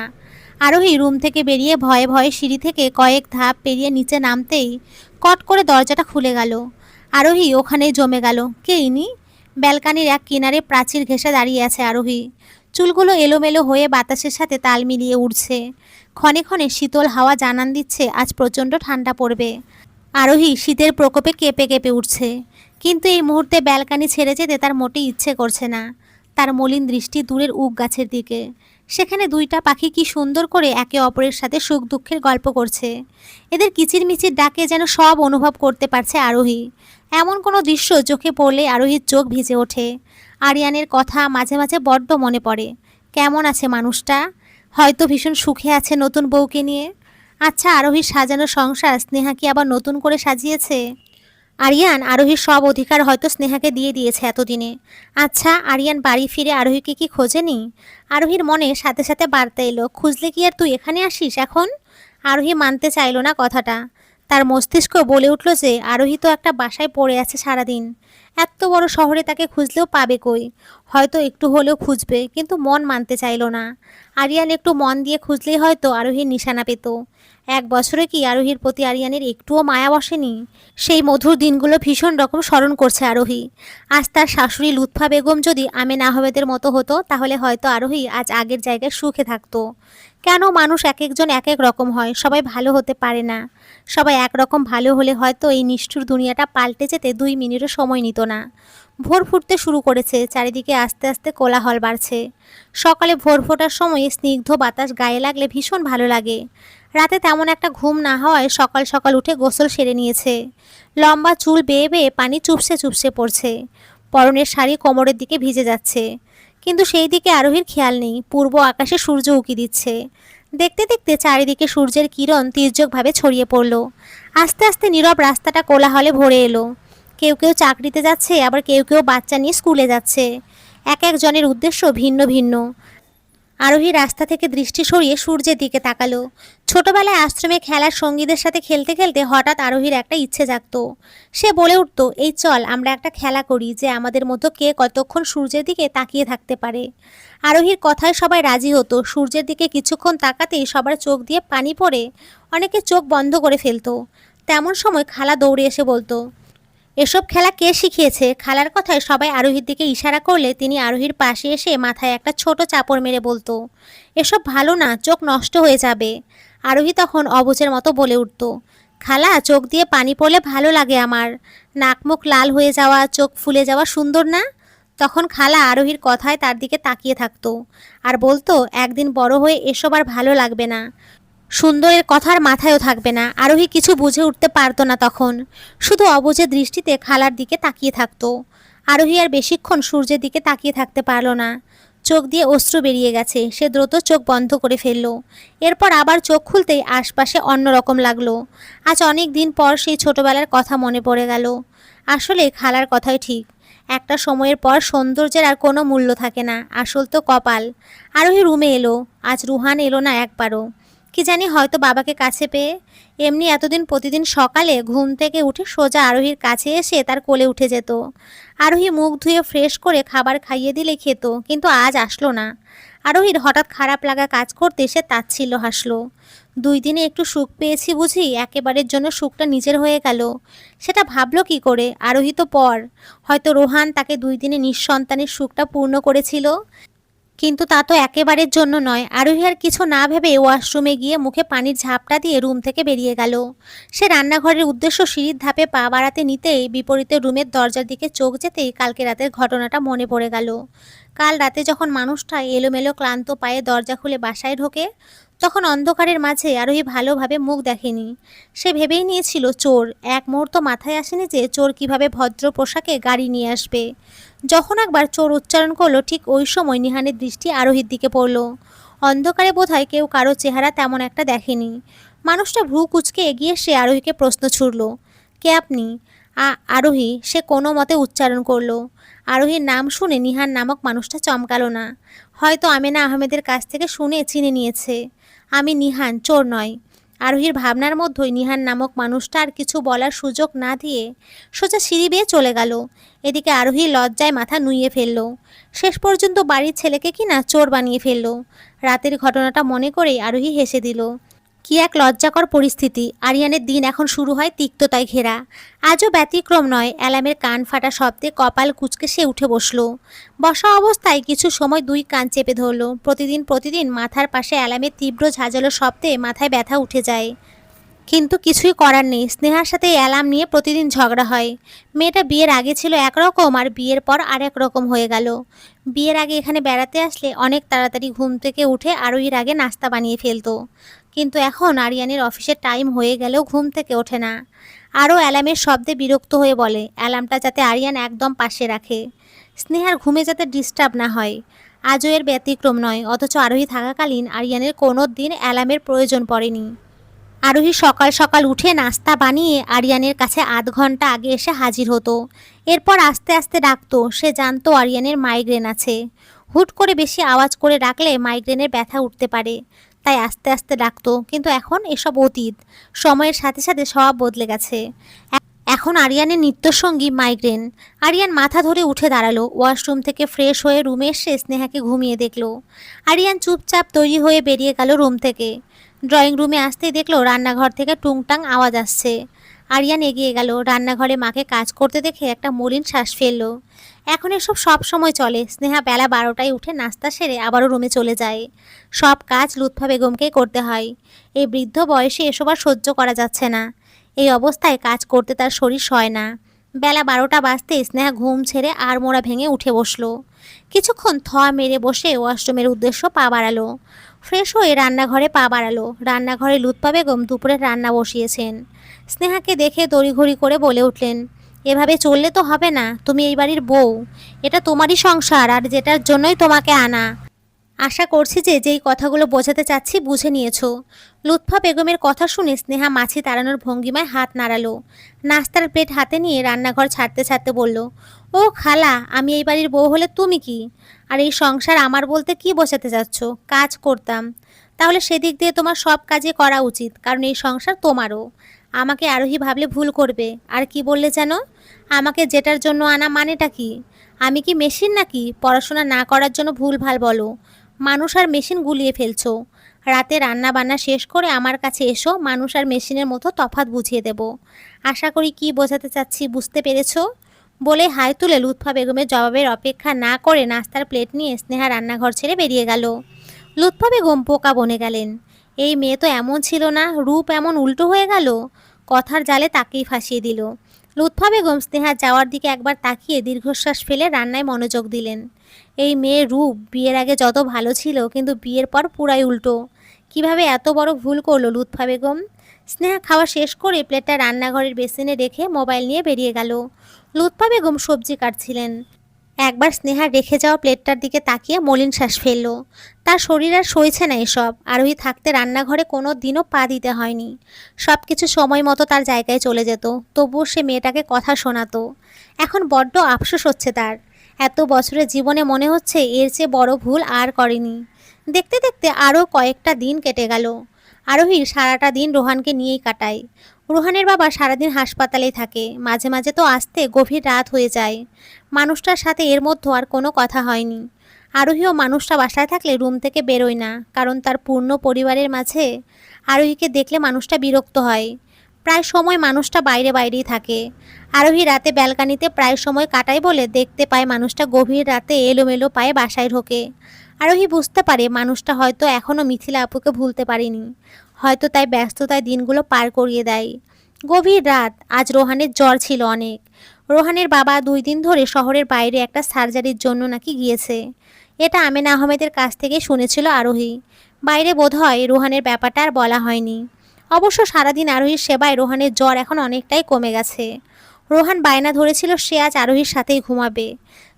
আরোহী রুম থেকে বেরিয়ে ভয়ে ভয়ে সিঁড়ি থেকে কয়েক ধাপ পেরিয়ে নিচে নামতেই কট করে দরজাটা খুলে গেল। আরোহী ওখানেই জমে গেল। কে ইনি? ব্যালকানির এক কিনারে প্রাচীর ঘেঁষে দাঁড়িয়ে আছে আরোহী। চুলগুলো এলোমেলো হয়ে বাতাসের সাথে তাল মিলিয়ে উঠছে। ক্ষণে ক্ষণে শীতল হাওয়া জানান দিচ্ছে আজ প্রচণ্ড ঠান্ডা পড়বে। আরোহী শীতের প্রকোপে কেঁপে কেঁপে উঠছে, কিন্তু এই মুহূর্তে ব্যালকানি ছেড়ে যেতে তার মোটেই ইচ্ছে করছে না। তার মলিন দৃষ্টি দূরের উক গাছের দিকে। সেখানে 2টা পাখি কি সুন্দর করে একে অপরের সাথে সুখ দুঃখের গল্প করছে। এদের কিচিরমিচির ডাকে যেন সব অনুভব করতে পারছে আরোহী। এমন কোনো দৃশ্য চোখে পড়লে আরোহীর চোখ ভিজে ওঠে। আরিয়ানের কথা মাঝে মাঝে বড্ড মনে পড়ে। কেমন আছে মানুষটা? হয়তো ভীষণ সুখে আছে নতুন বউকে নিয়ে। আচ্ছা, আরোহীর সাজানো সংসার স্নেহা কি আবার নতুন করে সাজিয়েছে? আরিয়ান আরোহীর সব অধিকার হয়তো স্নেহাকে দিয়ে দিয়েছে এতদিনে। আচ্ছা, আরিয়ান বাড়ি ফিরে আরোহীকে কি খোঁজেনি? আরোহীর মনে সাথে সাথে বার্তা এলো, খুঁজলে কি আর তুই এখানে আসিস এখন? আরোহী মানতে চাইল না কথাটা। তার মস্তিষ্ক বলে উঠল যে আরোহী তো একটা বাসায় পড়ে আছে সারাদিন, এত বড় শহরে তাকে খুঁজলেও পাবে কই। হয়তো একটু হলেও খুঁজবে, কিন্তু মন মানতে চাইল না। আরিয়ান একটু মন দিয়ে খুঁজলেই হয়তো আরোহীর নিশানা পেত। 1 বছরে কি আরোহীর প্রতি আরিয়ানের একটুও মায়া বসেনি? সেই মধুর দিনগুলো ভীষণ রকম স্মরণ করছে আরোহী। আজ তার শাশুড়ি লুৎফা বেগম যদি আমেনা আহমেদের মতো হতো, তাহলে হয়তো আরোহী আজ আগের জায়গায় সুখে থাকতো। কেন মানুষ এক একজন এক এক রকম হয়, সবাই ভালো হতে পারে না। সবাই একরকম ভালো হলে হয়তো এই নিষ্ঠুর দুনিয়াটা পাল্টে যেতে 2 মিনিটও সময় নিত না। ভোর ফুটতে শুরু করেছে, চারিদিকে আস্তে আস্তে কোলাহল বাড়ছে। সকালে ভোর ফোটার সময় স্নিগ্ধ বাতাস গায়ে লাগলে ভীষণ ভালো লাগে। রাতে তেমন একটা ঘুম না হওয়ায় সকাল সকাল উঠে গোসল সেরে নিয়েছে। লম্বা চুল বেয়ে বেয়ে পানি চুপসে চুপসে পড়ছে। পরনের শাড়ি কোমরের দিকে ভিজে যাচ্ছে। কিন্তু সেই দিকে আরোহীর খেয়াল নেই, পূর্ব আকাশে সূর্য উঁকি দিচ্ছে। দেখতে দেখতে চারিদিকে সূর্যের কিরণ তির্যকভাবে ছড়িয়ে পড়ল। আস্তে আস্তে নীরব রাস্তাটা কোলাহলে ভরে এলো। কেউ কেউ চাকরিতে যাচ্ছে, আবার কেউ কেউ বাচ্চা নিয়ে স্কুলে যাচ্ছে। এক একজনের উদ্দেশ্য ভিন্ন ভিন্ন। আরোহী রাস্তা থেকে দৃষ্টি সরিয়ে সূর্যের দিকে তাকালো। ছোটবেলায় আশ্রমে খেলার সঙ্গীদের সাথে খেলতে খেলতে হঠাৎ আরোহীর একটা ইচ্ছে জাগতো। সে বলে উঠত, এই চল আমরা একটা খেলা করি যে আমাদের মতো কে কতক্ষণ সূর্যের দিকে তাকিয়ে থাকতে পারে। আরোহীর কথায় সবাই রাজি হতো। সূর্যের দিকে কিছুক্ষণ তাকাতেই সবার চোখ দিয়ে পানি পড়ে, অনেকে চোখ বন্ধ করে ফেলতো। তেমন সময় খালা দৌড়ে এসে বলতো, এসব খেলা কে শিখিয়েছে? খালার কথায় সবাই আরোহীর দিকে ইশারা করলে তিনি আরোহীর পাশে এসে মাথায় একটা ছোট চাপড় মেরে বলতো, এসব ভালো না, চোখ নষ্ট হয়ে যাবে। আরোহী তখন অবুঝের মতো বলে উঠত, খালা, চোখ দিয়ে পানি পড়লে ভালো লাগে আমার। নাক মুখ লাল হয়ে যাওয়া, চোখ ফুলে যাওয়া সুন্দর না? তখন খালা আরোহীর কথায় তার দিকে তাকিয়ে থাকতো আর বলতো, একদিন বড় হয়ে এসব আর ভালো লাগবে না। সুন্দরের কথার মাথায়ও থাকবে না। আরোহী কিছু বুঝে উঠতে পারতো না তখন, শুধু অবুঝে দৃষ্টিতে খালার দিকে তাকিয়ে থাকতো। আরোহী আর বেশিক্ষণ সূর্যের দিকে তাকিয়ে থাকতে পারল না। চোখ দিয়ে অশ্রু বেরিয়ে গেছে। সে দ্রুত চোখ বন্ধ করে ফেলল। এরপর আবার চোখ খুলতেই আশপাশে অন্যরকম লাগলো। আজ অনেক দিন পর সেই ছোটবেলার কথা মনে পড়ে গেল। আসলে খালার কথাই ঠিক, একটা সময়ের পর সৌন্দর্যের আর কোনো মূল্য থাকে না, আসল তো কপাল। আরোহী রুমে এলো। আজ রুহান এলো না একবারও। কি জানি, হয়তো বাবাকে কাছে পেয়ে। এমনি এতদিন প্রতিদিন সকালে ঘুম থেকে উঠে সোজা আরোহীর কাছে এসে তার কোলে উঠে যেত। আরোহী মুখ ধুয়ে ফ্রেশ করে খাবার খাইয়ে দিলে খেত, কিন্তু আজ আসলো না। আরোহীর হঠাৎ খারাপ লাগা কাজ করতে সে তাচ্ছিল্য হাসলো। 2 দিনে একটু সুখ পেয়েছি বুঝি, একেবারের জন্য সুখটা নিজের হয়ে গেল। সেটা ভাবলো কি করে? আরোহী তো পর। হয়তো রোহান তাকে 2 দিনে নিঃসন্তানের সুখটা পূর্ণ করেছিল। কিন্তু তা তো একেবারের জন্য নয়। আরোহী আর কিছু না ভেবে ওয়াশরুমে গিয়ে মুখে পানির ঝাপটা দিয়ে রুম থেকে বেরিয়ে গেল। সে রান্নাঘরের উদ্দেশ্য সিঁড়ির ধাপে পা বাড়াতে নিতেই বিপরীতে রুমের দরজার দিকে চোখ যেতেই কালকে রাতের ঘটনাটা মনে পড়ে গেল। কাল রাতে যখন মানুষটা এলোমেলো ক্লান্ত পায়ে দরজা খুলে বাসায় ঢোকে, তখন অন্ধকারের মাঝে আরোহী ভালোভাবে মুখ দেখেনি। সে ভেবেই নিয়েছিল চোর। এক মুহূর্ত মাথায় আসেনি যে চোর কিভাবে ভদ্র পোশাকে গাড়ি নিয়ে আসবে। যখন একবার চোর উচ্চারণ করলো, ঠিক ওই সময় নিহানের দৃষ্টি আরোহীর দিকে পড়ল। অন্ধকারে বোধহয় কেউ কারো চেহারা তেমন একটা দেখেনি। মানুষটা ভ্রু কুঁচকে এগিয়ে সে আরোহীকে প্রশ্ন ছুড়ল, কে আপনি? আরোহী, সে কোনো মতে উচ্চারণ করলো। আরোহীর নাম শুনে নিহান নামক মানুষটা চমকালো না। হয়তো আমেনা আহমেদের কাছ থেকে শুনে চিনে নিয়েছে। আমি নিহান, চোর নয়। আরোহীর ভাবনার মধ্যেই নিহান নামক মানুষটা আর কিছু বলার সুযোগ না দিয়ে সোজা সিঁড়ি বেয়ে চলে গেল। এদিকে আরোহী লজ্জায় মাথা নুইয়ে ফেলল। শেষ পর্যন্ত বাড়ির ছেলেকে কিনা চোর বানিয়ে ফেলল। রাতের ঘটনাটা মনে করেই আরোহী হেসে দিল। কি এক লজ্জাকর পরিস্থিতি। আরিয়ানের দিন এখন শুরু হয় তিক্ততায় ঘেরা। আজও ব্যতিক্রম নয়। অ্যালার্মের কান ফাটা শব্দে কপাল কুঁচকে সে উঠে বসল। বসা অবস্থায় কিছু সময় 2 কান চেপে ধরল। প্রতিদিন মাথার পাশে অ্যালার্মের তীব্র ঝাঁঝালো শব্দে মাথায় ব্যথা উঠে যায়। কিন্তু কিছুই করার নেই। স্নেহার সাথে অ্যালার্ম নিয়ে প্রতিদিন ঝগড়া হয়। মেয়েটা বিয়ের আগে ছিল একরকম, আর বিয়ের পর আরেক রকম হয়ে গেল। বিয়ের আগে এখানে বেড়াতে আসলে অনেক তাড়াতাড়ি ঘুম থেকে উঠে আরোহীর আগে নাস্তা বানিয়ে ফেলতো। কিন্তু এখন আরিয়ানের অফিসের টাইম হয়ে গেলেও ঘুম থেকে ওঠে না। আরও অ্যালার্মের শব্দে বিরক্ত হয়ে বলে অ্যালার্মটা যাতে আরিয়ান একদম পাশে রাখে, স্নেহার ঘুমে যাতে ডিস্টার্ব না হয়। আজও এর ব্যতিক্রম নয়। অথচ আরোহী থাকাকালীন আরিয়ানের কোনো দিন অ্যালার্মের প্রয়োজন পড়েনি। আরোহী সকাল সকাল উঠে নাস্তা বানিয়ে আরিয়ানের কাছে আধ ঘন্টা আগে এসে হাজির হতো। এরপর আস্তে আস্তে ডাকতো। সে জানতো আরিয়ানের মাইগ্রেন আছে। হুট করে বেশি আওয়াজ করে ডাকলে মাইগ্রেনের ব্যথা উঠতে পারে। তাই আস্তে আস্তে ডাকতো, কিন্তু এখন এসব অতীত। সময়ের সাথে সাথে সব বদলে গেছে। এখন আরিয়ানের নিত্যসঙ্গী মাইগ্রেন। আরিয়ান মাথা ধরে উঠে দাঁড়ালো, ওয়াশরুম থেকে ফ্রেশ হয়ে রুমে এসে স্নেহাকে ঘুমিয়ে দেখলো। আরিয়ান চুপচাপ তৈরি হয়ে বেরিয়ে গেল রুম থেকে। ড্রয়িং রুমে আসতেই দেখলো রান্নাঘর থেকে টুংটাং আওয়াজ আসছে। আরিয়ান এগিয়ে গেল, রান্নাঘরে মাকে কাজ করতে দেখে একটা মলিন শ্বাস ফেললো। এখন এসব সব সময় চলে। স্নেহা বেলা 12টায় উঠে নাস্তা সেরে আবারও রুমে চলে যায়। সব কাজ লুৎফা বেগমকেই করতে হয়। এই বৃদ্ধ বয়সে এসব আর সহ্য করা যাচ্ছে না। এই অবস্থায় কাজ করতে তার শরীর সয় না। বেলা 12টা বাজতে স্নেহা ঘুম ছেড়ে আড়মোড়া ভেঙে উঠে বসলো। কিছুক্ষণ মেরে বসে ওয়াশরুমের উদ্দেশ্য পা বাড়ালো। ফ্রেশ হয়ে রান্নাঘরে পা বাড়ালো। রান্নাঘরে লুৎফা বেগম দুপুরের রান্না বসিয়েছেন। স্নেহাকে দেখে তড়িঘড়ি করে বলে উঠলেন, এভাবে চললে তো হবে না, তুমি এই বাড়ির বউ। এটা তোমারই সংসার, আর যেটার জন্যই তোমাকে আনা। আশা করছি যে যেই কথাগুলো বোঝাতে চাচ্ছি বুঝে নিয়েছো। লুৎফা বেগমের কথা শুনে স্নেহা মাছি তাড়ানোর ভঙ্গিমায় হাত নাড়ালো। নাস্তার প্লেট হাতে নিয়ে রান্নাঘর ছাড়তে ছাড়তে বলল, ও খালা, আমি এই বাড়ির বউ হলে তুমি কি? আর এই সংসার আমার বলতে কি বোঝাতে চাচ্ছ? কাজ করতাম। তাহলে সেদিক দিয়ে তোমার সব কাজই করা উচিত, কারণ এই সংসার তোমারও। আমাকে আরোহী ভাবলে ভুল করবে। আর কি বললে যেন? আমাকে যেটার জন্য আনা মানেটা কি? আমি কি মেশিন নাকি? পড়াশোনা না করার জন্য ভুল ভাল বলো। মানুষ আর মেশিন গুলিয়ে ফেলছো। রাতে রান্না বান্না শেষ করে আমার কাছে এসো, মানুষ আর মেশিনের মতো তফাৎ বুঝিয়ে দেব। আশা করি কি বোঝাতে চাচ্ছি বুঝতে পেরেছো। বলে হাই তুলে লুৎফা বেগমের জবাবের অপেক্ষা না করে নাস্তার প্লেট নিয়ে স্নেহা রান্নাঘর ছেড়ে বেরিয়ে গেল। লুৎফা বেগম পোকা বনে গেলেন। এই মেয়ে তো এমন ছিল না, রূপ এমন উল্টো হয়ে গেল। কথার জালে তাকেই ফাঁসিয়ে দিল। লুৎফা বেগম স্নেহা যাওয়ার দিকে একবার তাকিয়ে দীর্ঘশ্বাস ফেলে রান্নায় মনোযোগ দিলেন। এই মেয়ের রূপ বিয়ের আগে যত ভালো ছিল, কিন্তু বিয়ের পর পুরাই উল্টো। কিভাবে এত বড় ভুল করলো লুৎফা বেগম? স্নেহা খাওয়া শেষ করে প্লেটটা রান্নাঘরের বেসিনে রেখে মোবাইল নিয়ে বেরিয়ে গেল। লুৎফা বেগম সবজি কাটছিলেন। একবার স্নেহার রেখে যাওয়া প্লেটটার দিকে তাকিয়ে মলিন শ্বাস ফেলল। তার শরীর আর সইছে না এসব। আরোহী থাকতে রান্নাঘরে কোনো দিনও পা দিতে হয়নি। সব কিছু সময় মতো তার জায়গায় চলে যেত, তবুও সে মেয়েটাকে কথা শোনাতো। এখন বড্ড আফসোস হচ্ছে তার। এত বছরের জীবনে মনে হচ্ছে এর চেয়ে বড় ভুল আর করেনি। দেখতে দেখতে আরও কয়েকটা দিন কেটে গেল। আরোহী সারাটা দিন রোহানকে নিয়েই কাটায়। রোহানের বাবা সারাদিন হাসপাতালেই থাকে, মাঝে মাঝে তো আসতে গভীর রাত হয়ে যায়। মানুষটার সাথে এর মধ্যে আর কোনো কথা হয়নি। আরোহীও মানুষটা বাসায় থাকলে রুম থেকে বেরোয় না, কারণ তার পূর্ণ পরিবারের মাঝে আরোহীকে দেখলে মানুষটা বিরক্ত হয়। প্রায় সময় মানুষটা বাইরে বাইরেই থাকে। আরোহী রাতে ব্যালকানিতে প্রায় সময় কাটায় বলে দেখতে পায় মানুষটা গভীর রাতে এলোমেলো পায়ে বাসায় ঢোকে। আরোহী বুঝতে পারে মানুষটা হয়তো এখনও মিথিলা আপুকে ভুলতে পারেনি। হয়তো তাই ব্যস্ততায় দিনগুলো পার করিয়ে দেয়। গভীর রাত। আজ রোহানের জ্বর ছিল অনেক। রোহানের বাবা 2 দিন ধরে শহরের বাইরে একটা সার্জারির জন্য নাকি গিয়েছে। এটা আমেনা আহমেদের কাছ থেকে শুনেছিল আরোহী। বাইরে বোধহয় রোহানের ব্যাপারটা আর বলা হয়নি। অবশ্য সারাদিন আরোহীর সেবায় রোহানের জ্বর এখন অনেকটাই কমে গেছে। রোহান বায়না ধরেছিল সে আজ আরোহীর সাথেই ঘুমাবে।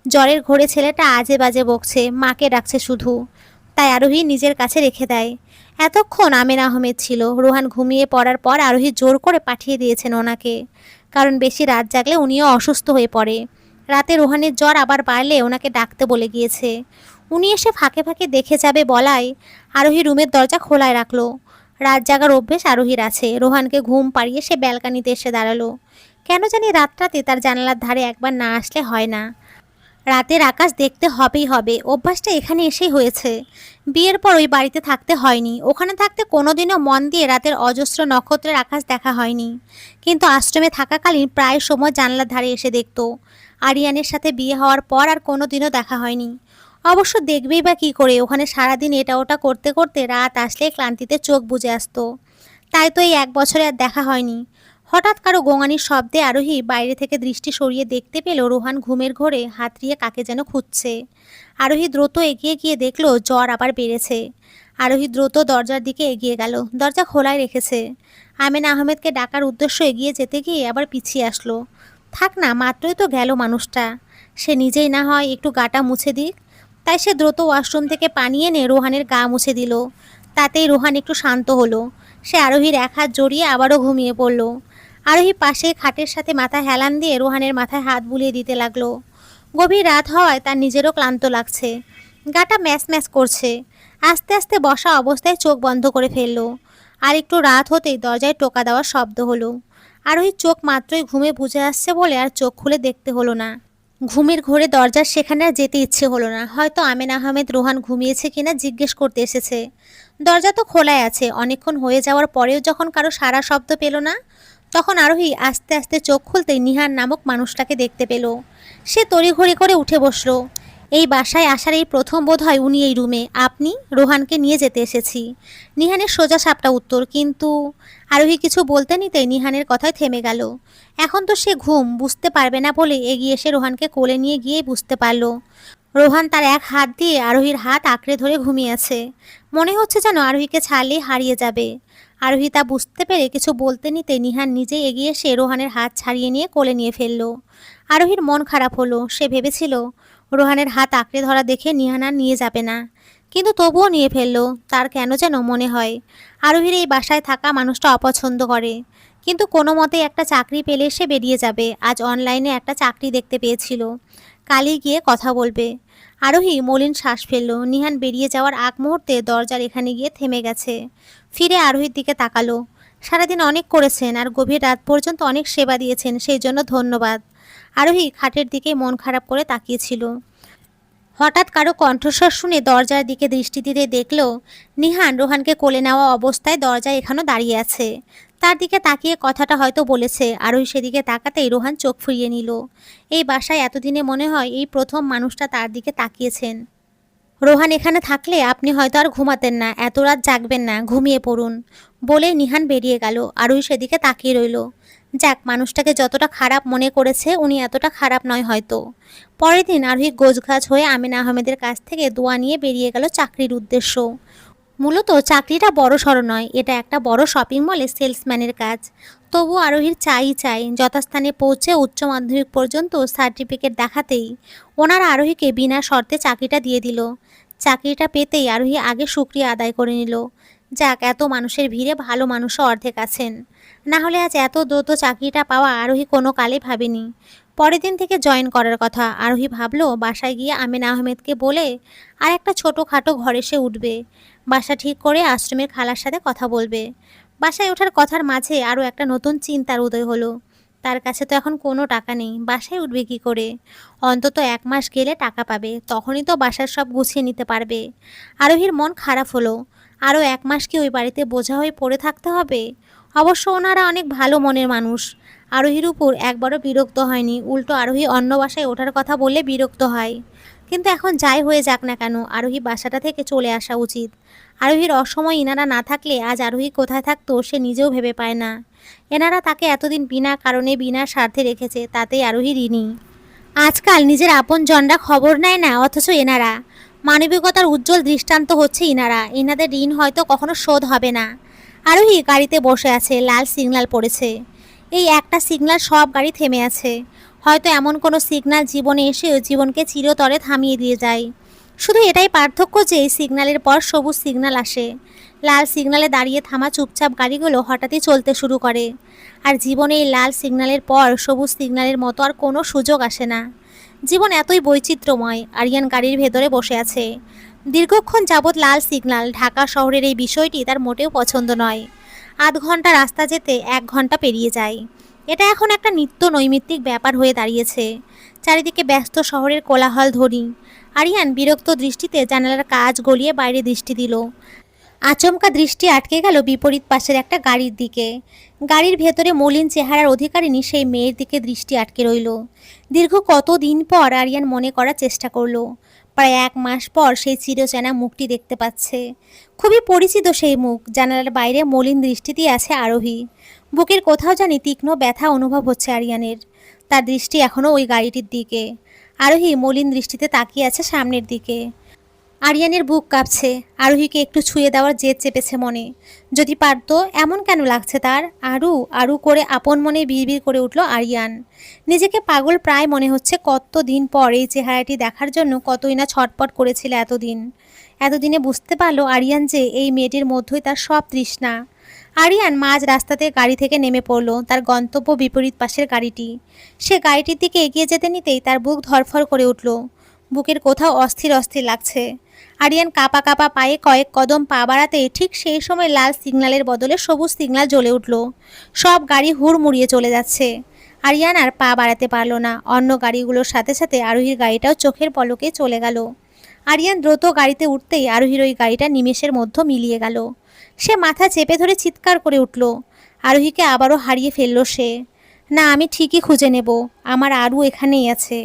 জ্বরের ঘোরে ছেলেটা আজে বাজে বকছে, মাকে ডাকছে শুধু। তাই আরোহী নিজের কাছে রেখে দেয়। এতক্ষণ আমেনা আহমেদ ছিল। রোহান ঘুমিয়ে পড়ার পর আরোহী জোর করে পাঠিয়ে দিয়েছেন ওনাকে, কারণ বেশি রাত জাগলে উনিও অসুস্থ হয়ে পড়ে। রাতে রোহানের জ্বর আবার বাড়লে ওনাকে ডাকতে বলে গিয়েছে। উনি এসে ফাঁকে ফাঁকে দেখে যাবে বলায় আরোহী রুমের দরজা খোলায় রাখলো। রাত জাগার অভ্যেস আরোহীর আছে। রোহানকে ঘুম পাড়িয়ে সে ব্যালকানিতে এসে দাঁড়ালো। কেন জানি রাতটাতে তার জানালার ধারে একবার না আসলে হয় না। রাতের আকাশ দেখতে হবেই হবে, অভ্যাসটা এখানে এসেই হয়েছে। বিয়ের পর ওই বাড়িতে থাকতে হয়নি। ওখানে থাকতে কোনোদিনও মন দিয়ে রাতের অজস্র নক্ষত্রের আকাশ দেখা হয়নি। কিন্তু আশ্রমে থাকাকালীন প্রায় সময় জানলার ধারে এসে দেখত। আরিয়ানের সাথে বিয়ে হওয়ার পর আর কোনোদিনও দেখা হয়নি। অবশ্য দেখবেই বা কী করে, ওখানে সারাদিন এটা ওটা করতে করতে রাত আসলে ক্লান্তিতে চোখ বুজে আসতো। তাই তো এই 1 বছরে আর দেখা হয়নি। হঠাৎ কারো গোঙানির শব্দে আরোহী বাইরে থেকে দৃষ্টি সরিয়ে দেখতে পেল রোহান ঘুমের ঘোরে হাতড়িয়ে কাকে যেন খুঁজছে। আরোহী দ্রুত এগিয়ে গিয়ে দেখলো জ্বর আবার বেড়েছে। আরোহী দ্রুত দরজার দিকে এগিয়ে গেল, দরজা খোলাই রেখেছে। আমেনা আহমেদকে ডাকার উদ্দেশ্য এগিয়ে যেতে গিয়ে আবার পিছিয়ে আসলো। থাক না, মাত্রই তো গেল মানুষটা। সে নিজেই না হয় একটু গাটা মুছে দিক। তাই সে দ্রুত ওয়াশরুম থেকে পানি এনে রোহানের গা মুছে দিল। তাতেই রোহান একটু শান্ত হলো। সে আরোহীর এক হাত জড়িয়ে আবারও ঘুমিয়ে পড়ল। আরোহী পাশে খাটের সাথে মাথা হেলান দিয়ে রোহানের মাথায় হাত বুলিয়ে দিতে লাগলো। গভীর রাত হওয়ায় তার নিজেরও ক্লান্ত লাগছে। গাটা ম্যাচ ম্যাচ করছে। আস্তে আস্তে বসা অবস্থায় চোখ বন্ধ করে ফেলল। আর একটু রাত হতেই দরজায় টোকা দেওয়ার শব্দ হলো। আরোহী চোখ মাত্রই ঘুমে বুঝে আসছে বলে আর চোখ খুলে দেখতে হলো না। ঘুমের ঘোরে দরজার সেখানে আর যেতে ইচ্ছে হলো না। হয়তো আমেন আহমেদ রোহান ঘুমিয়েছে কিনা জিজ্ঞেস করতে এসেছে। দরজা তো খোলাই আছে। অনেকক্ষণ হয়ে যাওয়ার পরেও যখন কারো সারা শব্দ পেল না, তখন আরোহী আস্তে আস্তে চোখ খুলতেই নিহার নামক মানুষটাকে দেখতে পেল। সে তড়িঘড়ি করে উঠে বসলো। এই বাসায় আসার এই প্রথম বোধ হয় উনি এই রুমে। আপনি? রোহানকে নিয়ে যেতে এসেছি। নিহানের সোজা সাপটা উত্তর। কিন্তু আরোহী কিছু বলতে নিতেই নিহানের কথায় থেমে গেল। এখন তো সে বুঝতে পারবে না বলে এগিয়ে এসে রোহানকে কোলে নিয়ে গিয়ে বুঝতে পারল রোহান তার এক হাত দিয়ে আরোহীর হাত আঁকড়ে ধরে ঘুমিয়ে আছে। মনে হচ্ছে যেন আরোহীকে ছাড়লেই হারিয়ে যাবে। আরোহী তা বুঝতে পেরে কিছু বলতে নিতে নিহান নিজে এগিয়ে এসে রোহানের হাত ছাড়িয়ে নিয়ে কোলে নিয়ে ফেলল। আরোহীর মন খারাপ হলো। সে ভেবেছিল রোহানের হাত আঁকড়ে ধরা দেখে নিহান আর নিয়ে যাবে না, কিন্তু তবুও নিয়ে ফেলল। তার কেন যেন মনে হয় আরোহীর এই বাসায় থাকা মানুষটা অপছন্দ করে। কিন্তু কোনো মতে একটা চাকরি পেলে সে বেরিয়ে যাবে। আজ অনলাইনে একটা চাকরি দেখতে পেয়েছিল, কালই গিয়ে কথা বলবে। আরোহী মলিন শ্বাস ফেলল। নিহান বেরিয়ে যাওয়ার আগ মুহূর্তে দরজার এখানে গিয়ে থেমে গেছে। ফিরে আরোহীর দিকে তাকালো। সারাদিন অনেক করেছেন আর গভীর রাত পর্যন্ত অনেক সেবা দিয়েছেন, সেই জন্য ধন্যবাদ। আরোহী খাটের দিকে মন খারাপ করে তাকিয়েছিল। হঠাৎ কারো কণ্ঠস্বর শুনে দরজার দিকে দৃষ্টি দিতে দেখল নিহান রোহানকে কোলে নেওয়া অবস্থায় দরজায় এখনও দাঁড়িয়ে আছে। তার দিকে তাকিয়ে কথাটা হয়তো বলেছে। আরোহী সেদিকে তাকাতেই রোহান চোখ ফুরিয়ে নিল। এই বাসায় এতদিনে মনে হয় এই প্রথম মানুষটা তার দিকে তাকিয়েছেন। রোহান এখানে থাকলে আপনি হয়তো আর ঘুমাতেন না, এত রাত জাগবেন না, ঘুমিয়ে পড়ুন বলে নিহান বেরিয়ে গেল। আরোহী সেদিকে তাকিয়ে রইল। যাক, মানুষটাকে যতটা খারাপ মনে করেছে উনি এতটা খারাপ নয় হয়তো। পরের দিন আরোহী গোছগাছ হয়ে আমিন আহমেদের কাছ থেকে দোয়া নিয়ে বেরিয়ে গেল চাকরির উদ্দেশ্য। মূলত চাকরিটা বড় সড়ো নয়, এটা একটা বড় শপিং মলে সেলসম্যানের কাজ। তবু আরোহীর চাই যথাস্থানে পৌঁছে উচ্চ মাধ্যমিক পর্যন্ত সার্টিফিকেট দেখাতেই ওনারা আরোহীকে বিনা শর্তে চাকরিটা দিয়ে দিল। চাকরিটা পেতেই আরোহী আগে শুকরিয়া আদায় করে নিল। যাক, এত মানুষের ভিড়ে ভালো মানুষও অর্ধেক আছেন, না হলে আজ এত দ্রুত চাকরিটা পাওয়া আরোহী কোনো কালে ভাবেনি। পরের দিন থেকে জয়েন করার কথা। আরোহী ভাবলো বাসায় গিয়ে আমিন আহমেদকে বলে আর একটা ছোটোখাটো ঘরে সে উঠবে। বাসা ঠিক করে আশ্রমের খালার সাথে কথা বলবে। বাসায় ওঠার কথার মাঝে আরও একটা নতুন চিন্তার উদয় হলো। তার কাছে তো এখন কোনো টাকা নেই, বাসায় উঠবে কি করে? অন্তত 1 মাস গেলে টাকা পাবে, তখনই তো বাসার সব গুছিয়ে নিতে পারবে। আরোহীর মন খারাপ হলো। আরও 1 মাস কি ওই বাড়িতে বোঝা হয়ে পড়ে থাকতে হবে? অবশ্য ওনারা অনেক ভালো মনের মানুষ। আরোহীর উপর একবারও বিরক্ত হয়নি, উল্টো আরোহী অন্য বাসায় ওঠার কথা বললে বিরক্ত হয়। কিন্তু এখন যাই হয়ে যাক না কেন, আরোহী বাসাটা থেকে চলে আসা উচিত। আরোহীর অসময় ইনারা না থাকলে আজ আরোহী কোথায় থাকতো সে নিজেও ভেবে পায় না। এনারা তাকে এতদিন বিনা কারণে বিনা স্বার্থে রেখেছে, তাতেই আরোহী ঋণী। আজকাল নিজের আপন জনরা খবর নেয় না, অথচ এনারা মানবিকতার উজ্জ্বল দৃষ্টান্ত হচ্ছে। ইনাদের ঋণ হয়তো কখনো শোধ হবে না। আরোহী গাড়িতে বসে আছে। লাল সিগন্যাল পড়েছে। এই একটা সিগন্যাল সব গাড়ি থেমে আছে। হয়তো এমন কোনো সিগন্যাল জীবনে এসেও জীবনকে চিরতরে থামিয়ে দিয়ে যায়। শুধু এটাই পার্থক্য যে এই সিগন্যালের পর সবুজ সিগন্যাল আসে। লাল সিগন্যালে দাঁড়িয়ে থামা চুপচাপ গাড়িগুলো হঠাৎই চলতে শুরু করে। আর জীবনে এই লাল সিগন্যালের পর সবুজ সিগন্যালের মতো আর কোনো সুযোগ আসে না। জীবন এতই বৈচিত্র্যময়। আরিয়ান গাড়ির ভেতরে বসে আছে। দীর্ঘক্ষণ যাবৎ লাল সিগন্যাল। ঢাকা শহরের এই বিষয়টি তার মোটেও পছন্দ নয়। আধ ঘন্টা রাস্তা যেতে 1 ঘন্টা পেরিয়ে যায়। এটা এখন একটা নিত্য নৈমিত্তিক ব্যাপার হয়ে দাঁড়িয়েছে। চারিদিকে ব্যস্ত শহরের কোলাহল ধ্বনি। আরিয়ান বিরক্ত দৃষ্টিতে জানালার কাঁচ গলিয়ে বাইরে দৃষ্টি দিল। আচমকা দৃষ্টি আটকে গেল বিপরীত পাশের একটা গাড়ির দিকে। গাড়ির ভেতরে মলিন চেহারার অধিকারিণী সেই মেয়ের দিকে দৃষ্টি আটকে রইল। দীর্ঘ কতদিন পর আরিয়ান মনে করার চেষ্টা করলো। প্রায় 1 মাস পর সেই চিরচেনা মুখটি দেখতে পাচ্ছে। খুবই পরিচিত সেই মুখ। জানালার বাইরে মলিন দৃষ্টি দিয়ে আছে আরোহী। বুকের কোথাও জানি তীক্ষ্ণ ব্যথা অনুভব হচ্ছে আরিয়ানের। তার দৃষ্টি এখনও ওই গাড়িটির দিকে। আরোহী মলিন দৃষ্টিতে তাকিয়ে আছে সামনের দিকে। আরিয়ানের বুক কাঁপছে। আরোহীকে একটু ছুঁয়ে দেওয়ার জেদ চেপেছে মনে। যদি পারতো। এমন কেন লাগছে তার? আরু আরু করে আপন মনে বিড়বিড় করে উঠল আরিয়ান। নিজেকে পাগল প্রায় মনে হচ্ছে। কতদিন পর এই চেহারাটি দেখার জন্য কতই না ছটপট করেছিল এতদিনে বুঝতে পারলো আরিয়ান যে এই মেয়েটির মধ্যেই তার সব তৃষ্ণা। আরিয়ান মাঝ রাস্তাতে গাড়ি থেকে নেমে পড়ল। তার গন্তব্য বিপরীত পাশের গাড়িটি। সে গাড়িটির দিকে এগিয়ে যেতে নিতেই তার বুক ধরফর করে উঠল। বুকের কোথাও অস্থির অস্থির লাগছে। আরিয়ান কাঁপা কাঁপা পায়ে কয়েক কদম পা বাড়াতে ঠিক সেই সময় লাল সিগন্যালের বদলে সবুজ সিগন্যাল জ্বলে উঠল। সব গাড়ি হুড়মুড়িয়ে চলে যাচ্ছে। আরিয়ান আর পা বাড়াতে পারল না। অন্য গাড়িগুলোর সাথে সাথে আরোহীর গাড়িটাও চোখের পলকে চলে গেল। আরিয়ান দ্রুত গাড়িতে উঠতেই আরোহীর ওই গাড়িটা নিমেষের মধ্যে মিলিয়ে গেল। সে মাথা চেপে ধরে চিৎকার করে উঠল। আরোহীকে আবারও হারিয়ে ফেলল সে। না, আমি ঠিকই খুঁজে নেব, আমার আরু এখানেই আছে।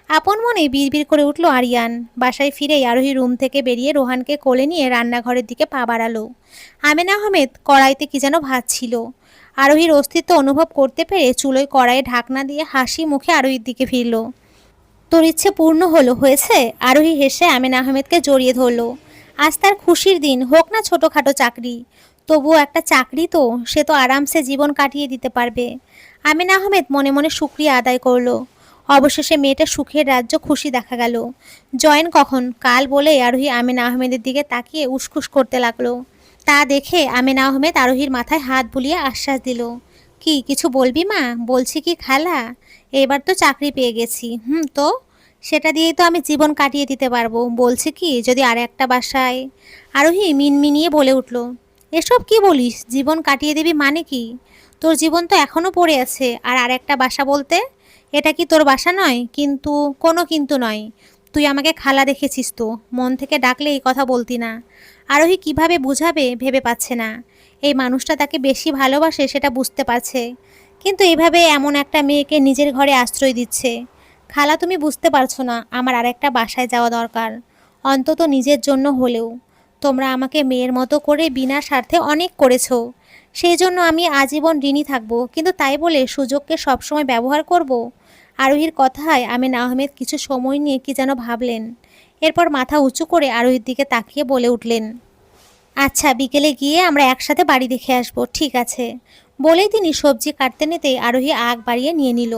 আপন মনে বিড়বিড় করে উঠল আরিয়ান। বাসায় ফিরেই আরোহী রুম থেকে বেরিয়ে রোহানকে কোলে নিয়ে রান্নাঘরের দিকে পা বাড়ালো। আমেনা আহমেদ কড়াইতে কি যেন ভাজছিল। আরোহীর অস্তিত্ব অনুভব করতে পেরে চুলোয় কড়াইয়ে ঢাকনা দিয়ে হাসি মুখে আরোহীর দিকে ফিরল। তোর ইচ্ছে পূর্ণ হলো, হয়েছে? আরোহী হেসে আমেনা আহমেদকে জড়িয়ে ধরল। আজ তার খুশির দিন, হোক না ছোটোখাটো চাকরি, তবুও একটা চাকরি তো, সে তো আরামসে জীবন কাটিয়ে দিতে পারবে। আমেনা আহমেদ মনে মনে শুকরিয়া আদায় করলো। অবশেষে মেয়েটার সুখের রাজ্য খুশি দেখা গেল। জয়েন কখন? কাল বলে আরোহী আমেনা আহমেদের দিকে তাকিয়ে উসখুস করতে লাগলো। তা দেখে আমেনা আহমেদ আরোহীর মাথায় হাত বুলিয়ে আশ্বাস দিল। কি কিছু বলবি মা? বলছি কি খালা, এবার তো চাকরি পেয়ে গেছি। তো সেটা দিয়েই তো আমি জীবন কাটিয়ে দিতে পারবো। বলছি কি, যদি আর একটা বাসায়। আরোহী মিনমিনিয়ে বলে উঠল, এসব কি বলিস? জীবন কাটিয়ে দিবি মানে কি? তোর জীবন তো এখনো পড়ে আছে। আর একটা বাসা বলতে? এটা কি তোর বাসা নয়? কিন্তু কোনো কিন্তু নয়। তুই আমাকে খালা দেখেছিস তো, মন থেকে ডাকলে এই কথা বলতি না। আরোহী কিভাবে বুঝাবে ভেবে পাচ্ছে না। এই মানুষটা তাকে বেশি ভালোবাসে সেটা বুঝতে পারছে, কিন্তু এভাবে এমন একটা মেয়েকে নিজের ঘরে আশ্রয় দিচ্ছে। খালা, তুমি বুঝতে পারছো না, আমার আরেকটা বাসায় যাওয়া দরকার, অন্তত নিজের জন্য হলেও। তোমরা আমাকে মেয়ের মতো করে বিনা স্বার্থে অনেক করেছো, সেই জন্য আমি আজীবন ঋণী থাকবো। কিন্তু তাই বলে সুযোগকে সবসময় ব্যবহার করব? আরোহীর কথায় আমেনা আহমেদ কিছু সময় নিয়ে কি যেন ভাবলেন। এরপর মাথা উঁচু করে আরোহীর দিকে তাকিয়ে বলে উঠলেন, আচ্ছা, বিকেলে গিয়ে আমরা একসাথে বাড়ি দেখে আসবো, ঠিক আছে? বলেই তিনি সবজি কাটতে নিতেই আরোহী আগ বাড়িয়ে নিয়ে নিল।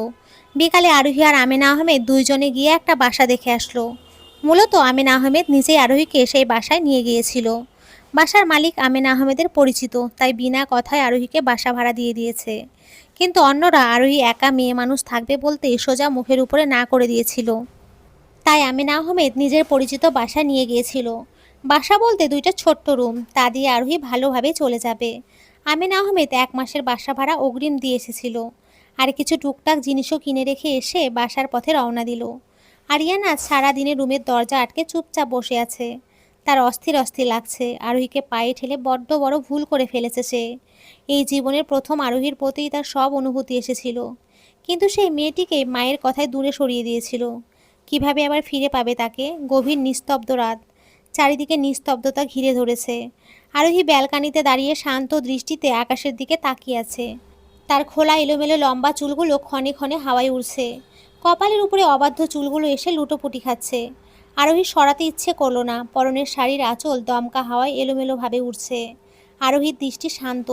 বিকালে আরোহী আর আমেনা আহমেদ দুইজনে গিয়ে একটা বাসা দেখে আসলো। মূলত আমেনা আহমেদ নিজেই আরোহীকে সেই বাসায় নিয়ে গিয়েছিল। বাসার মালিক আমেনা আহমেদের পরিচিত, তাই বিনা কথায় আরোহীকে বাসা ভাড়া দিয়ে দিয়েছে। কিন্তু অন্যরা আরোহী একা মেয়ে মানুষ থাকবে বলতে সোজা মুখের উপরে না করে দিয়েছিল। তাই আমেনা আহমেদ নিজের পরিচিত বাসা নিয়ে গিয়েছিল। বাসা বলতে দুইটা ছোট্ট রুম, তা দিয়ে আরোহী ভালোভাবে চলে যাবে। আমেনা আহমেদ 1 মাসের বাসা ভাড়া অগ্রিম দিয়ে এসেছিল। আর কিছু টুকটাক জিনিসও কিনে রেখে এসে বাসার পথে রওনা দিল। আরিয়ান আজ সারাদিনে রুমের দরজা আটকে চুপচাপ বসে আছে। তার অস্থির অস্থির লাগছে। আরোহীকে পায়ে ঠেলে বড্ড বড় ভুল করে ফেলেছে সে। এই জীবনের প্রথম আরোহীর প্রতি তার সব অনুভূতি এসেছিল, কিন্তু সেই মেয়েটিকে মায়ের কথায় দূরে সরিয়ে দিয়েছিল। কিভাবে আবার ফিরে পাবে তাকে? গভীর নিস্তব্ধ রাত, চারিদিকে নিস্তব্ধতা ঘিরে ধরেছে। আরোহী ব্যালকানিতে দাঁড়িয়ে শান্ত দৃষ্টিতে আকাশের দিকে তাকিয়ে আছে। তার খোলা এলোমেলো লম্বা চুলগুলো ক্ষণে ক্ষণে হাওয়ায় উড়ছে। কপালের উপরে অবাধ্য চুলগুলো এসে লুটোপুটি খাচ্ছে। আরোহী সরাতে ইচ্ছে করলো না। পরনের শাড়ির আঁচল দমকা হাওয়ায় এলোমেলোভাবে উড়ছে। আরোহীর দৃষ্টি শান্ত।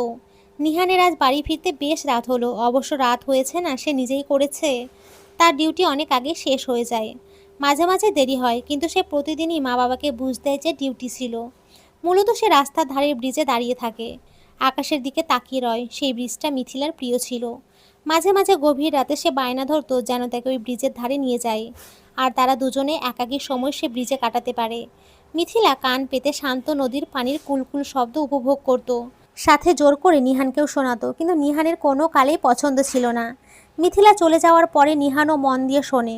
নিহানের আজ বাড়ি ফিরতে বেশ রাত হলো। অবশ্য রাত হয়েছে না, সে নিজেই করেছে। তার ডিউটি অনেক আগে শেষ হয়ে যায়। মাঝে মাঝে দেরি হয়, কিন্তু সে প্রতিদিনই মা বাবাকে বুঝ দেয় যে ডিউটি ছিল। মূলত সে রাস্তার ধারের ব্রিজে দাঁড়িয়ে থাকে, আকাশের দিকে তাকিয়ে রয়। সেই ব্রিজটা মিথিলার প্রিয় ছিল। মাঝে মাঝে গভীর রাতে সে বায়না ধরতো যেন তাকে ওই ব্রিজের ধারে নিয়ে যায়, আর তারা দুজনে একাকী সময় সে ব্রিজে কাটাতে পারে। মিথিলা কান পেতে শান্ত নদীর পানির কুলকুল শব্দ উপভোগ করত, সাথে জোর করে নিহানকেও শোনাতো। কিন্তু নিহানের কোনো কালেই পছন্দ ছিল না। মিথিলা চলে যাওয়ার পরে নিহানও মন দিয়ে শোনে।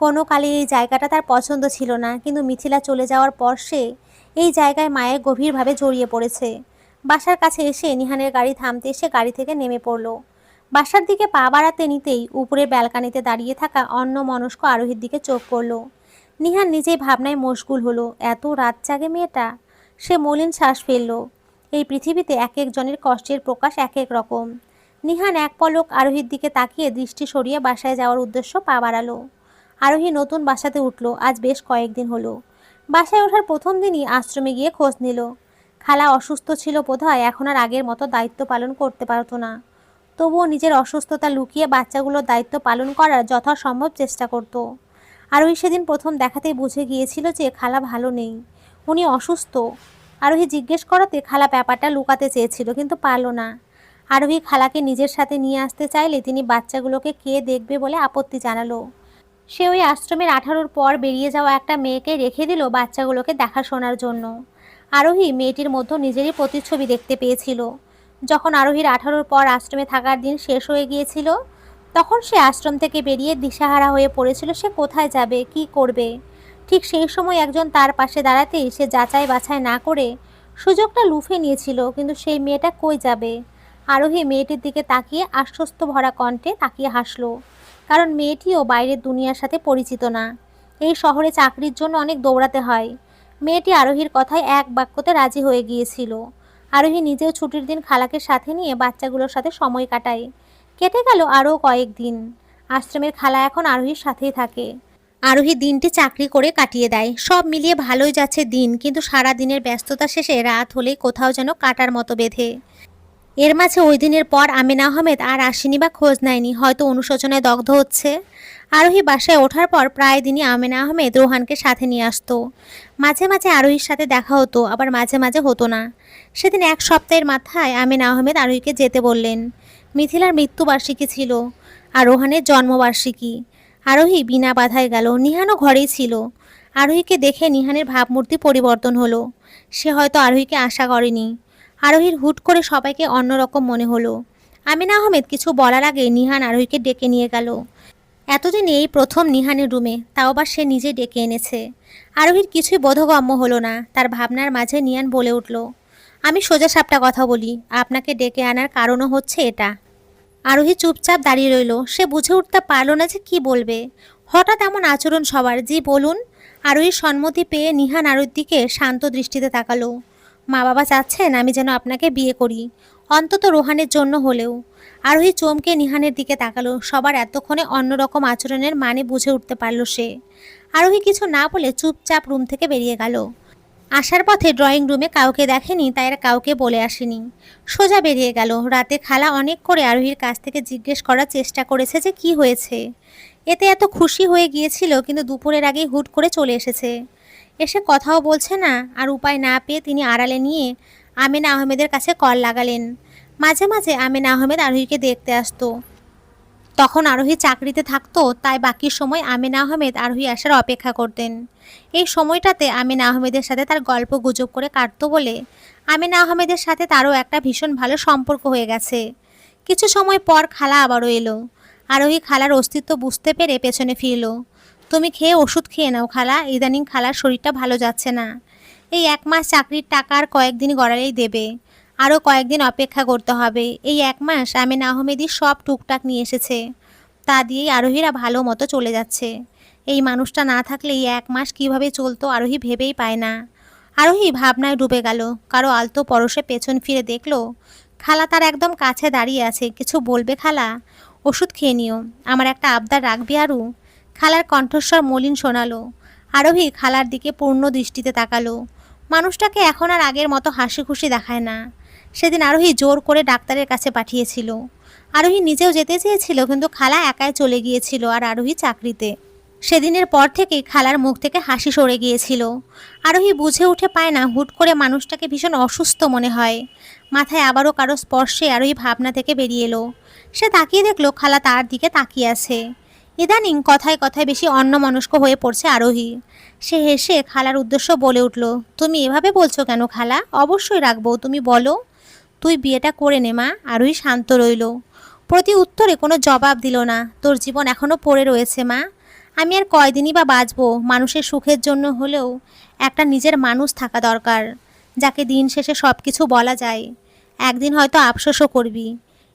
কোনো কালে এই জায়গাটা তার পছন্দ ছিল না, কিন্তু মিথিলা চলে যাওয়ার পর সে এই জায়গায় মায়ের গভীরভাবে জড়িয়ে পড়েছে। বাসার কাছে এসে নিহানের গাড়ি থামতে সে গাড়ি থেকে নেমে পড়ল। বাসার দিকে পা বাড়াতে নিতেই উপরের ব্যালকানিতে দাঁড়িয়ে থাকা অন্যমনস্ক আরোহীর দিকে চোখ পড়ল। নিহান নিজেই ভাবনায় মশগুল হলো। এত রাত জাগে মেয়েটা। সে মলিন শ্বাস ফেলল। এই পৃথিবীতে এক একজনের কষ্টের প্রকাশ এক এক রকম। নিহান এক পলক আরোহীর দিকে তাকিয়ে দৃষ্টি সরিয়ে বাসায় যাওয়ার উদ্দেশ্য পা বাড়ালো। আরোহী নতুন বাসাতে উঠল। আজ বেশ কয়েকদিন হলো। বাসায় ওঠার প্রথম দিনই আশ্রমে গিয়ে খোঁজ নিল। খালা অসুস্থ ছিল বোধহয়, এখন আর আগের মতো দায়িত্ব পালন করতে পারতো না। তবুও নিজের অসুস্থতা লুকিয়ে বাচ্চাগুলোর দায়িত্ব পালন করার যথাসম্ভব চেষ্টা করত। আরোহী সেদিন প্রথম দেখাতেই বুঝে গিয়েছিল যে খালা ভালো নেই, উনি অসুস্থ। আরোহী জিজ্ঞেস করাতে খালা ব্যাপারটা লুকাতে চেয়েছিল, কিন্তু পারল না। আরোহী খালাকে নিজের সাথে নিয়ে আসতে চাইলে তিনি বাচ্চাগুলোকে কে দেখবে বলে আপত্তি জানালো। সে ওই আশ্রমের 18-র পর বেরিয়ে যাওয়া একটা মেয়েকে রেখে দিল বাচ্চাগুলোকে দেখাশোনার জন্য। আরোহী মেয়েটির মধ্যে নিজেরই প্রতিচ্ছবি দেখতে পেয়েছিল। যখন আরোহীর 18-র পর আশ্রমে থাকার দিন শেষ হয়ে গিয়েছিল, তখন সে আশ্রম থেকে বেরিয়ে দিশাহারা হয়ে পড়েছিল সে কোথায় যাবে, কি করবে। ঠিক সেই সময় একজন তার পাশে দাঁড়াতেই সে যাচাই বাছাই না করে সুযোগটা লুফে নিয়েছিল। কিন্তু সেই মেয়েটা কই যাবে? আরোহী মেয়েটির দিকে তাকিয়ে আশ্বস্ত ভরা কণ্ঠে তাকিয়ে হাসল, কারণ মেয়েটিও বাইরের দুনিয়ার সাথে পরিচিত না। এই শহরে চাকরির জন্য অনেক দৌড়াতে হয়। মেয়েটি আরোহীর কথায় এক বাক্যতে রাজি হয়ে গিয়েছিল। আরোহী নিজেও ছুটির দিন খালাকে সাথে নিয়ে বাচ্চাগুলোর সাথে সময় কাটায়। কেটে গেল আরও কয়েকদিন। আশ্রমের খালা এখন আরোহীর সাথেই থাকে। আরোহী দিনটি চাকরি করে কাটিয়ে দেয়। সব মিলিয়ে ভালোই যাচ্ছে দিন, কিন্তু সারা দিনের ব্যস্ততা শেষে রাত হলেই কোথাও যেন কাটার মতো বেঁধে। এর মাঝে ওই দিনের পর আমেনা আহমেদ আর আসেনি বা খোঁজ নেয়নি, হয়তো অনুশোচনায় দগ্ধ হচ্ছে। আরোহী বাসায় ওঠার পর প্রায় দিনই আমেনা আহমেদ রোহানকে সাথে নিয়ে আসতো। মাঝে মাঝে আরোহীর সাথে দেখা হতো, আবার মাঝে মাঝে হতো না। সেদিন এক সপ্তাহের মাথায় আমেনা আহমেদ আরোহীকে যেতে বললেন। মিথিলার মৃত্যুবার্ষিকী ছিল আর রোহানের জন্মবার্ষিকী। আরোহী বিনা বাধায় গেল। নিহানও ঘরেই ছিল। আরোহীকে দেখে নিহানের ভাবমূর্তি পরিবর্তন হলো। সে হয়তো আরোহীকে আশা করেনি। আরোহীর হুট করে সবাইকে অন্যরকম মনে হলো। আমিনা আহমেদ কিছু বলার আগে নিহান আরোহীকে ডেকে নিয়ে গেল। এতদিন এই প্রথম নিহানের রুমে, তাও আবার সে নিজে ডেকে এনেছে। আরোহীর কিছুই বোধগম্য হলো না। তার ভাবনার মাঝে নিহান বলে উঠল, আমি সোজা সাপটা কথা বলি, আপনাকে ডেকে আনার কারণও হচ্ছে এটা। আরোহী চুপচাপ দাঁড়িয়ে রইল। সে বুঝে উঠতে পারল না যে কি বলবে। হঠাৎ এমন আচরণ সবার। জি বলুন। আরোহীর সম্মতি পেয়ে নিহান আরোহীর দিকে শান্ত দৃষ্টিতে তাকালো। মা বাবা চাচ্ছেন আমি যেন আপনাকে বিয়ে করি, অন্তত রোহানের জন্য হলেও। আরোহী চমকে নিহানের দিকে তাকালো। সবার এতক্ষণে অন্যরকম আচরণের মানে বুঝে উঠতে পারল সে। আরোহী কিছু না বলে চুপচাপ রুম থেকে বেরিয়ে গেল। আসার পথে ড্রয়িং রুমে কাউকে দেখেনি, তাই আর কাউকে বলে আসেনি। সোজা বেরিয়ে গেল। রাতে খালা অনেক করে আরোহীর কাছ থেকে জিজ্ঞেস করার চেষ্টা করেছে যে কি হয়েছে। এতে এত খুশি হয়ে গিয়েছিল, কিন্তু দুপুরের আগেই হুট করে চলে এসেছে। এসে কথাও বলছে না। আর উপায় না পেয়ে তিনি আড়ালে নিয়ে আমেনা আহমেদের কাছে কল লাগালেন। মাঝে মাঝে আমেনা আহমেদ আরোহীকে দেখতে আসতো। তখন আরোহী চাকরিতে থাকতো, তাই বাকি সময় আমেনা আহমেদ আরোহী আসার অপেক্ষা করতেন। এই সময়টাতে আমেনা আহমেদের সাথে তার গল্প গুজব করে কাটতো বলে আমেনা আহমেদের সাথে তারও একটা ভীষণ ভালো সম্পর্ক হয়ে গেছে। কিছু সময় পর খালা আবারও এলো। আরোহী খালার অস্তিত্ব বুঝতে পেরে পেছনে ফিরল। তুমি খেয়ে ওষুধ খেয়ে নাও খালা, ইদানিং খালার শরীরটা ভালো যাচ্ছে না। এই 1 মাস চাকরির টাকা আর কয়েকদিন গড়ালেই দেবে। আরও কয়েকদিন অপেক্ষা করতে হবে। এই 1 মাস আমেনা আহমেদই সব টুকটাক নিয়ে এসেছে, তা দিয়েই আরোহীরা ভালো মতো চলে যাচ্ছে। এই মানুষটা না থাকলে এই 1 মাস কীভাবে চলতো আরোহী ভেবেই পায় না। আরোহী ভাবনায় ডুবে গেল। কারো আলতো পরশে পেছন ফিরে দেখল খালা তার একদম কাছে দাঁড়িয়ে আছে। কিছু বলবে খালা? ওষুধ খেয়ে নিও, আমার একটা আবদার রাখবি আরু? খালার কণ্ঠস্বর মলিন শোনালো। আরোহী খালার দিকে পূর্ণ দৃষ্টিতে তাকালো। মানুষটাকে এখন আর আগের মতো হাসি খুশি দেখায় না। সেদিন আরোহী জোর করে ডাক্তারের কাছে পাঠিয়েছিল। আরোহী নিজেও যেতে চেয়েছিল, কিন্তু খালা একাই চলে গিয়েছিল আর আরোহী চাকরিতে। সেদিনের পর থেকেই খালার মুখ থেকে হাসি সরে গিয়েছিল। আরোহী বুঝে উঠে পায় না, হুট করে মানুষটাকে ভীষণ অসুস্থ মনে হয়। মাথায় আবারও কারো স্পর্শে আরোহী ভাবনা থেকে বেরিয়ে এলো। সে তাকিয়ে দেখলো খালা তার দিকে তাকিয়ে আছে। ইদানিং কথায় কথায় বেশি অন্যমনস্ক হয়ে পড়ছে আরোহী। সে হেসে খালার উদ্দেশ্য বলে উঠল, তুমি এভাবে বলছো কেন খালা? অবশ্যই রাখবো, তুমি বলো। তুই বিয়েটা করে নে মা। আরোহী শান্ত রইল। প্রতি উত্তরে কোনো জবাব দিল না। তোর জীবন এখনও পড়ে রয়েছে মা। আমি আর কয়দিনই বা বাঁচবো। মানুষের সুখের জন্য হলেও একটা নিজের মানুষ থাকা দরকার, যাকে দিন শেষে সব কিছু বলা যায়। একদিন হয়তো আফসোসও করবি।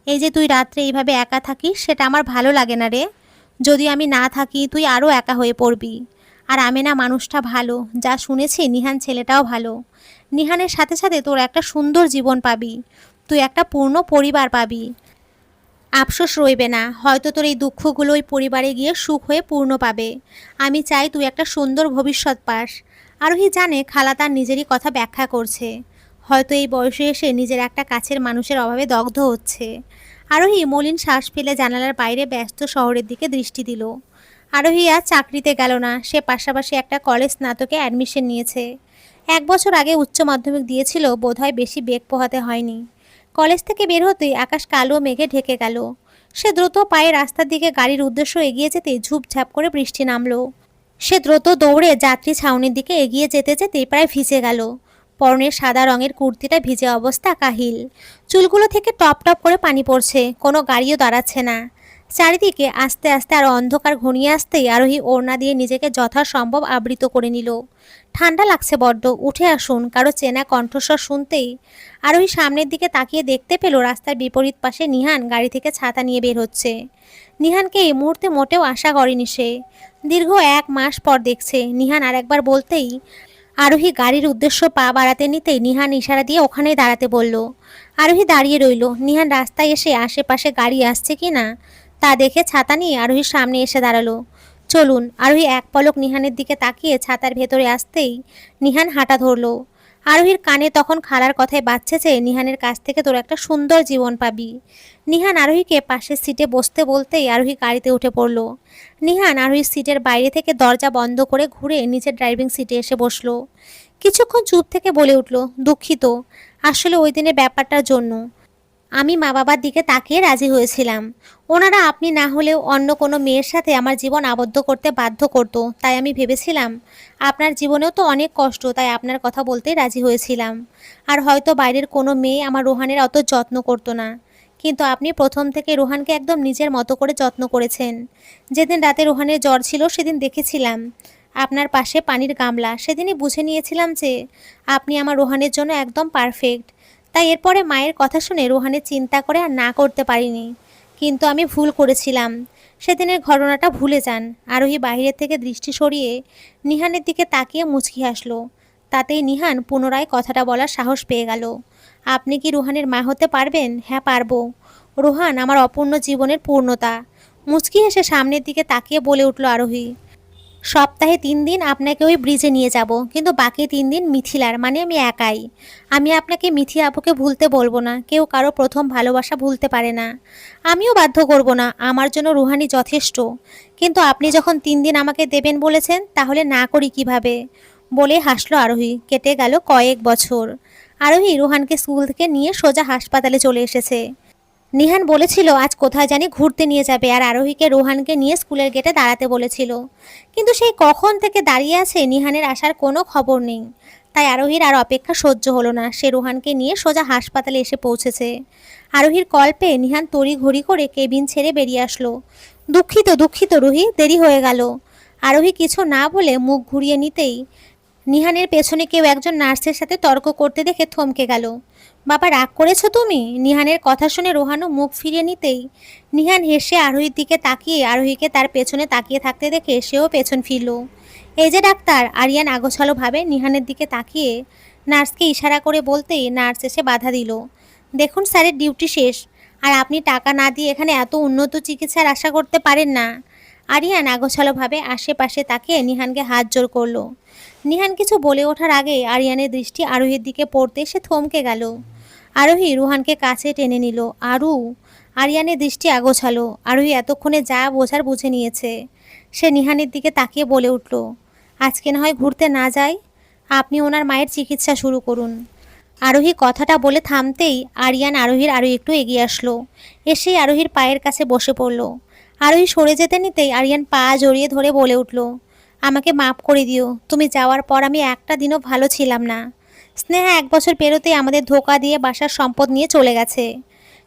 এই যে তুই রাত্রে এইভাবে একা থাকিস, সেটা আমার ভালো লাগে না রে। যদি আমি না থাকি তুই আরও একা হয়ে পড়বি। আর আমেনা মানুষটা ভালো, যা শুনেছি নিহান ছেলেটাও ভালো। নিহানের সাথে সাথে তোর একটা সুন্দর জীবন পাবি, তুই একটা পূর্ণ পরিবার পাবি। আফসোস রইবে না। হয়তো তোর এই দুঃখগুলো ওই পরিবারে গিয়ে সুখ হয়ে পূর্ণ পাবে। আমি চাই তুই একটা সুন্দর ভবিষ্যৎ পাস। আরোহী জানে খালা তার নিজেরই কথা ব্যাখ্যা করছে। হয়তো এই বয়সে এসে নিজের একটা কাছের মানুষের অভাবে দগ্ধ হচ্ছে। আরোহী মলিন শ্বাস ফেলে জানালার বাইরে ব্যস্ত শহরের দিকে দৃষ্টি দিল। আরোহী আজ চাকরিতে গেল না। সে পাশাপাশি একটা কলেজ স্নাতকে অ্যাডমিশন নিয়েছে। 1 বছর আগে উচ্চ মাধ্যমিক দিয়েছিল, বোধহয় বেশি বেগ পোহাতে হয়নি। কলেজ থেকে বের হতেই আকাশ কালো মেঘে ঢেকে গেল। সে দ্রুত পায়ে রাস্তার দিকে গাড়ির উদ্দেশ্য এগিয়ে যেতে ঝুপঝাপ করে বৃষ্টি নামলো। সে দ্রুত দৌড়ে যাত্রী ছাউনির দিকে এগিয়ে যেতে যেতে প্রায় ভিজে গেল। পরনের সাদা রঙের কুর্তিটা ভিজে অবস্থা কাহিল, চুলগুলো থেকে টপ টপ করে পানি পড়ছে, কোনো গাড়িও দাঁড়াচ্ছে না। চারিদিকে আস্তে আস্তে আর অন্ধকার ঘনিয়ে আসতেই আরোহী ওড়না দিয়ে নিজেকে যথাসম্ভব আবৃত করে নিল। ঠান্ডা লাগছে বড্ড, উঠে আসুন, কারো চেনা কণ্ঠস্বর শুনতেই আরোহী সামনের দিকে তাকিয়ে দেখতে পেল রাস্তার বিপরীত পাশে নিহান গাড়ি থেকে ছাতা নিয়ে বের হচ্ছে। নিহানকে এই মুহূর্তে মোটেও আশা করেনি সে। দীর্ঘ 1 মাস পর দেখছে। নিহান আরেকবার বলতেই আরোহী গাড়ির উদ্দেশ্য পা বাড়াতে নিতেই নিহান ইশারা দিয়ে ওখানেই দাঁড়াতে বলল। আরোহী দাঁড়িয়ে রইল। নিহান রাস্তায় এসে আশেপাশে গাড়ি আসছে কি না তা দেখে ছাতা নিয়ে আরোহীর সামনে এসে দাঁড়ালো। চলুন। আরোহী এক পলক নিহানের দিকে তাকিয়ে ছাতার ভেতরে আসতেই নিহান হাঁটা ধরল। আরোহীর কানে তখন খালার কথায় বাজছে যে নিহানের কাছ থেকে তোর একটা সুন্দর জীবন পাবি। নিহান আরোহীকে পাশের সিটে বসতে বলতেই আরোহী গাড়িতে উঠে পড়ল। নিহান আরোহীর সিটের বাইরে থেকে দরজা বন্ধ করে ঘুরে নিজের ড্রাইভিং সিটে এসে বসলো। কিছুক্ষণ চুপ থেকে বলে উঠল, দুঃখিত, আসলে ওই দিনের ব্যাপারটার জন্য আমি মা বাবার দিকে তাকিয়ে রাজি হয়েছিলাম। ওনারা আপনি না হলেও অন্য কোনো মেয়ের সাথে আমার জীবন আবদ্ধ করতে বাধ্য করতো, তাই আমি ভেবেছিলাম আপনার জীবনেও তো অনেক কষ্ট, তাই আপনার কথা বলতেই রাজি হয়েছিলাম। আর হয়তো বাইরের কোনো মেয়ে আমার রোহানের অত যত্ন করতো না, কিন্তু আপনি প্রথম থেকে রোহানকে একদম নিজের মতো করে যত্ন করেছেন। যেদিন রাতে রোহানের জ্বর ছিল সেদিন দেখেছিলাম আপনার পাশে পানির গামলা, সেদিনই বুঝে নিয়েছিলাম যে আপনি আমার রোহানের জন্য একদম পারফেক্ট। তাই এরপরে মায়ের কথা শুনে রোহানের চিন্তা করে আর না করতে পারিনি, কিন্তু আমি ভুল করেছিলাম। সেদিনের ঘটনাটা ভুলে যান। আরোহী বাইরের থেকে দৃষ্টি সরিয়ে নিহানের দিকে তাকিয়ে মুচকি হাসলো। তাতেই নিহান পুনরায় কথাটা বলার সাহস পেয়ে গেল। আপনি কি রোহানের মা হতে পারবেন? হ্যাঁ পারবো। রোহান আমার অপূর্ণ জীবনের পূর্ণতা। মুচকি হেসে সামনের দিকে তাকিয়ে বলে উঠল আরোহী। সপ্তাহে 3 দিন আপনাকে ওই ব্রিজে নিয়ে যাব, কিন্তু বাকি 3 দিন মিথিলার, মানে আমি একাই। আমি আপনাকে মিথি আপুকে ভুলতে বলবো না, কেউ কারো প্রথম ভালোবাসা ভুলতে পারে না। আমিও বাধ্য করব না, আমার জন্য রুহানি যথেষ্ট। কিন্তু আপনি যখন 3 দিন আমাকে দেবেন বলেছেন, তাহলে না করি কিভাবে? বলে হাসলো আরোহী। কেটে গেল কয়েক বছর। আরোহী রুহানকে স্কুল থেকে নিয়ে সোজা হাসপাতালে চলে এসেছে। নিহান বলেছিল আজ কোথায় জানি ঘুরতে নিয়ে যাবে, আর আরোহীকে রোহানকে নিয়ে স্কুলের গেটে দাঁড়াতে বলেছিল। কিন্তু সেই কখন থেকে দাঁড়িয়ে আছে, নিহানের আসার কোনো খবর নেই। তাই আরোহীর আর অপেক্ষা সহ্য হলো না, সে রোহানকে নিয়ে সোজা হাসপাতালে এসে পৌঁছেছে। আরোহীর কল পেয়ে নিহান তড়িঘড়ি করে কেবিন ছেড়ে বেরিয়ে আসলো। দুঃখিত দুঃখিত রুহি, দেরি হয়ে গেল। আরোহী কিছু না বলে মুখ ঘুরিয়ে নিতেই নিহানের পেছনে কেউ একজন নার্সের সাথে তর্ক করতে দেখে থমকে গেল। বাবা, রাগ করেছো তুমি? নিহানের কথা শুনে রোহানও মুখ ফিরিয়ে নিতেই নিহান হেসে আরোহীর দিকে তাকিয়ে আরোহীকে তার পেছনে তাকিয়ে থাকতে দেখে সেও পেছন ফিরল। এই যে ডাক্তার, আরিয়ান আগোছালোভাবে নিহানের দিকে তাকিয়ে নার্সকে ইশারা করে বলতেই নার্স এসে বাধা দিল। দেখুন, স্যারের ডিউটি শেষ, আর আপনি টাকা না দিয়ে এখানে এত উন্নত চিকিৎসার আশা করতে পারেন না। আরিয়ান আগোছালোভাবে আশেপাশে তাকিয়ে নিহানকে হাত জোড় করলো। নিহান কিছু বলে ওঠার আগে আরিয়ানের দৃষ্টি আরোহীর দিকে পড়তে সে থমকে গেল। আরোহী রুহানকে কাছে টেনে নিল। আরু। আরিয়ানের দৃষ্টি আগোছালো। আরোহী এতক্ষণে যা বোঝার বুঝে নিয়েছে। সে নিহানের দিকে তাকিয়ে বলে উঠল, আজকে না হয় ঘুরতে না যাই, আপনি ওনার মায়ের চিকিৎসা শুরু করুন। আরোহী কথাটা বলে থামতেই আরিয়ান আরোহীর আরও একটু এগিয়ে আসলো। এসেই আরোহীর পায়ের কাছে বসে পড়ল। আরোহী সরে যেতে নিতেই আরিয়ান পা জড়িয়ে ধরে বলে উঠল, আমাকে মাফ করে দিও, তুমি যাওয়ার পর আমি একটা দিনও ভালো ছিলাম না। স্নেহা 1 বছর পেরোতেই আমাদের ধোকা দিয়ে বাসার সম্পদ নিয়ে চলে গেছে।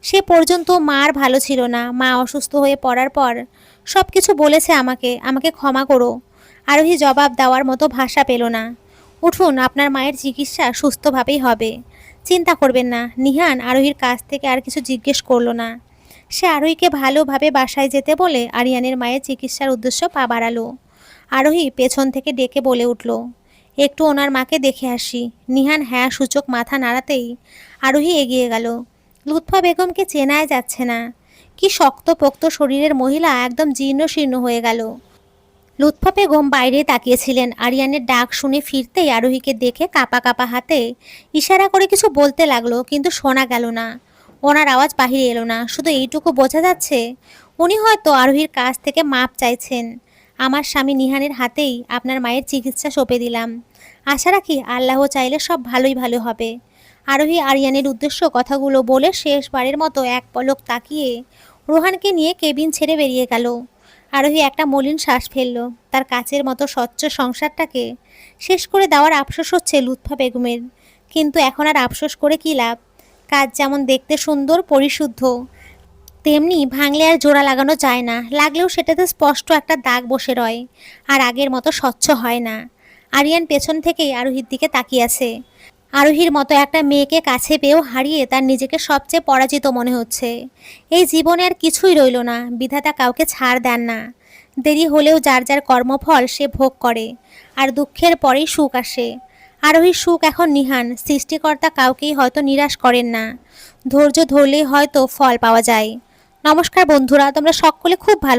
সে পর্যন্ত মা আর ভালো ছিল না। মা অসুস্থ হয়ে পড়ার পর সব কিছু বলেছে আমাকে, আমাকে ক্ষমা করো। আরোহী জবাব দেওয়ার মতো ভাষা পেল না। উঠুন, আপনার মায়ের চিকিৎসা সুস্থভাবেই হবে, চিন্তা করবেন না। নিহান আরোহীর কাছ থেকে আর কিছু জিজ্ঞেস করলো না। সে আরোহীকে ভালোভাবে বাসায় যেতে বলে আরিয়ানের মায়ের চিকিৎসার উদ্দেশ্য পা বাড়ালো। আরোহী পেছন থেকে ডেকে বলে উঠল, একটু ওনার মাকে দেখে আসি। নিহান হ্যাঁ সূচক মাথা নাড়াতেই আরোহী এগিয়ে গেল। লুৎফা বেগমকে চেনাই যাচ্ছে না। কি শক্তপোক্ত শরীরের মহিলা, একদম জীর্ণ শীর্ণ হয়ে গেল। লুৎফা বেগম বাইরে তাকিয়েছিলেন। আরিয়ানের ডাক শুনে ফিরতেই আরোহীকে দেখে কাপা কাপা হাতে ইশারা করে কিছু বলতে লাগলো, কিন্তু শোনা গেল না। ওনার আওয়াজ বাহিরে এলো না, শুধু এইটুকু বোঝা যাচ্ছে উনি হয়তো আরোহীর কাছ থেকে মাপ চাইছেন। আমার স্বামী নিহানের হাতেই আপনার মায়ের চিকিৎসা সঁপে দিলাম। আশা রাখি আল্লাহ চাইলে সব ভালোই ভালো হবে। আরোহী আরিয়ানের উদ্দেশ্য কথাগুলো বলে শেষবারের মতো এক পলক তাকিয়ে রোহানকে নিয়ে কেবিন ছেড়ে বেরিয়ে গেল। আরোহী একটা মলিন শ্বাস ফেলল। তার কাচের মতো স্বচ্ছ সংসারটাকে শেষ করে দেওয়ার আফসোস হচ্ছে লুৎফা বেগমের। কিন্তু এখন আর আফসোস করে কী লাভ? কাজ যেমন দেখতে সুন্দর পরিশুদ্ধ, তেমনি ভাঙলে আর জোড়া লাগানো যায় না, লাগলেও সেটাতে স্পষ্ট একটা দাগ বসে রয়, আর আগের মতো স্বচ্ছ হয় না। আরিয়ান পেছন থেকেই আরোহীর দিকে তাকিয়ে আছে। আরোহীর মতো একটা মেয়েকে কাছে পেয়েও হারিয়ে তার নিজেকে সবচেয়ে পরাজিত মনে হচ্ছে। এই জীবনে আর কিছুই রইল না, বিধাতা কাউকে ছাড় দেন না। দেরি হলেও যার যার কর্মফল সে ভোগ করে, আর দুঃখের পরেই সুখ আসে। আরোহীর সুখ এখন নিহান, সৃষ্টিকর্তা কাউকেই হয়তো নিরাশ করেন না, ধৈর্য ধরলেই হয়তো ফল পাওয়া যায়। নমস্কার বন্ধুরা, তোমরা সকলে খুব ভালো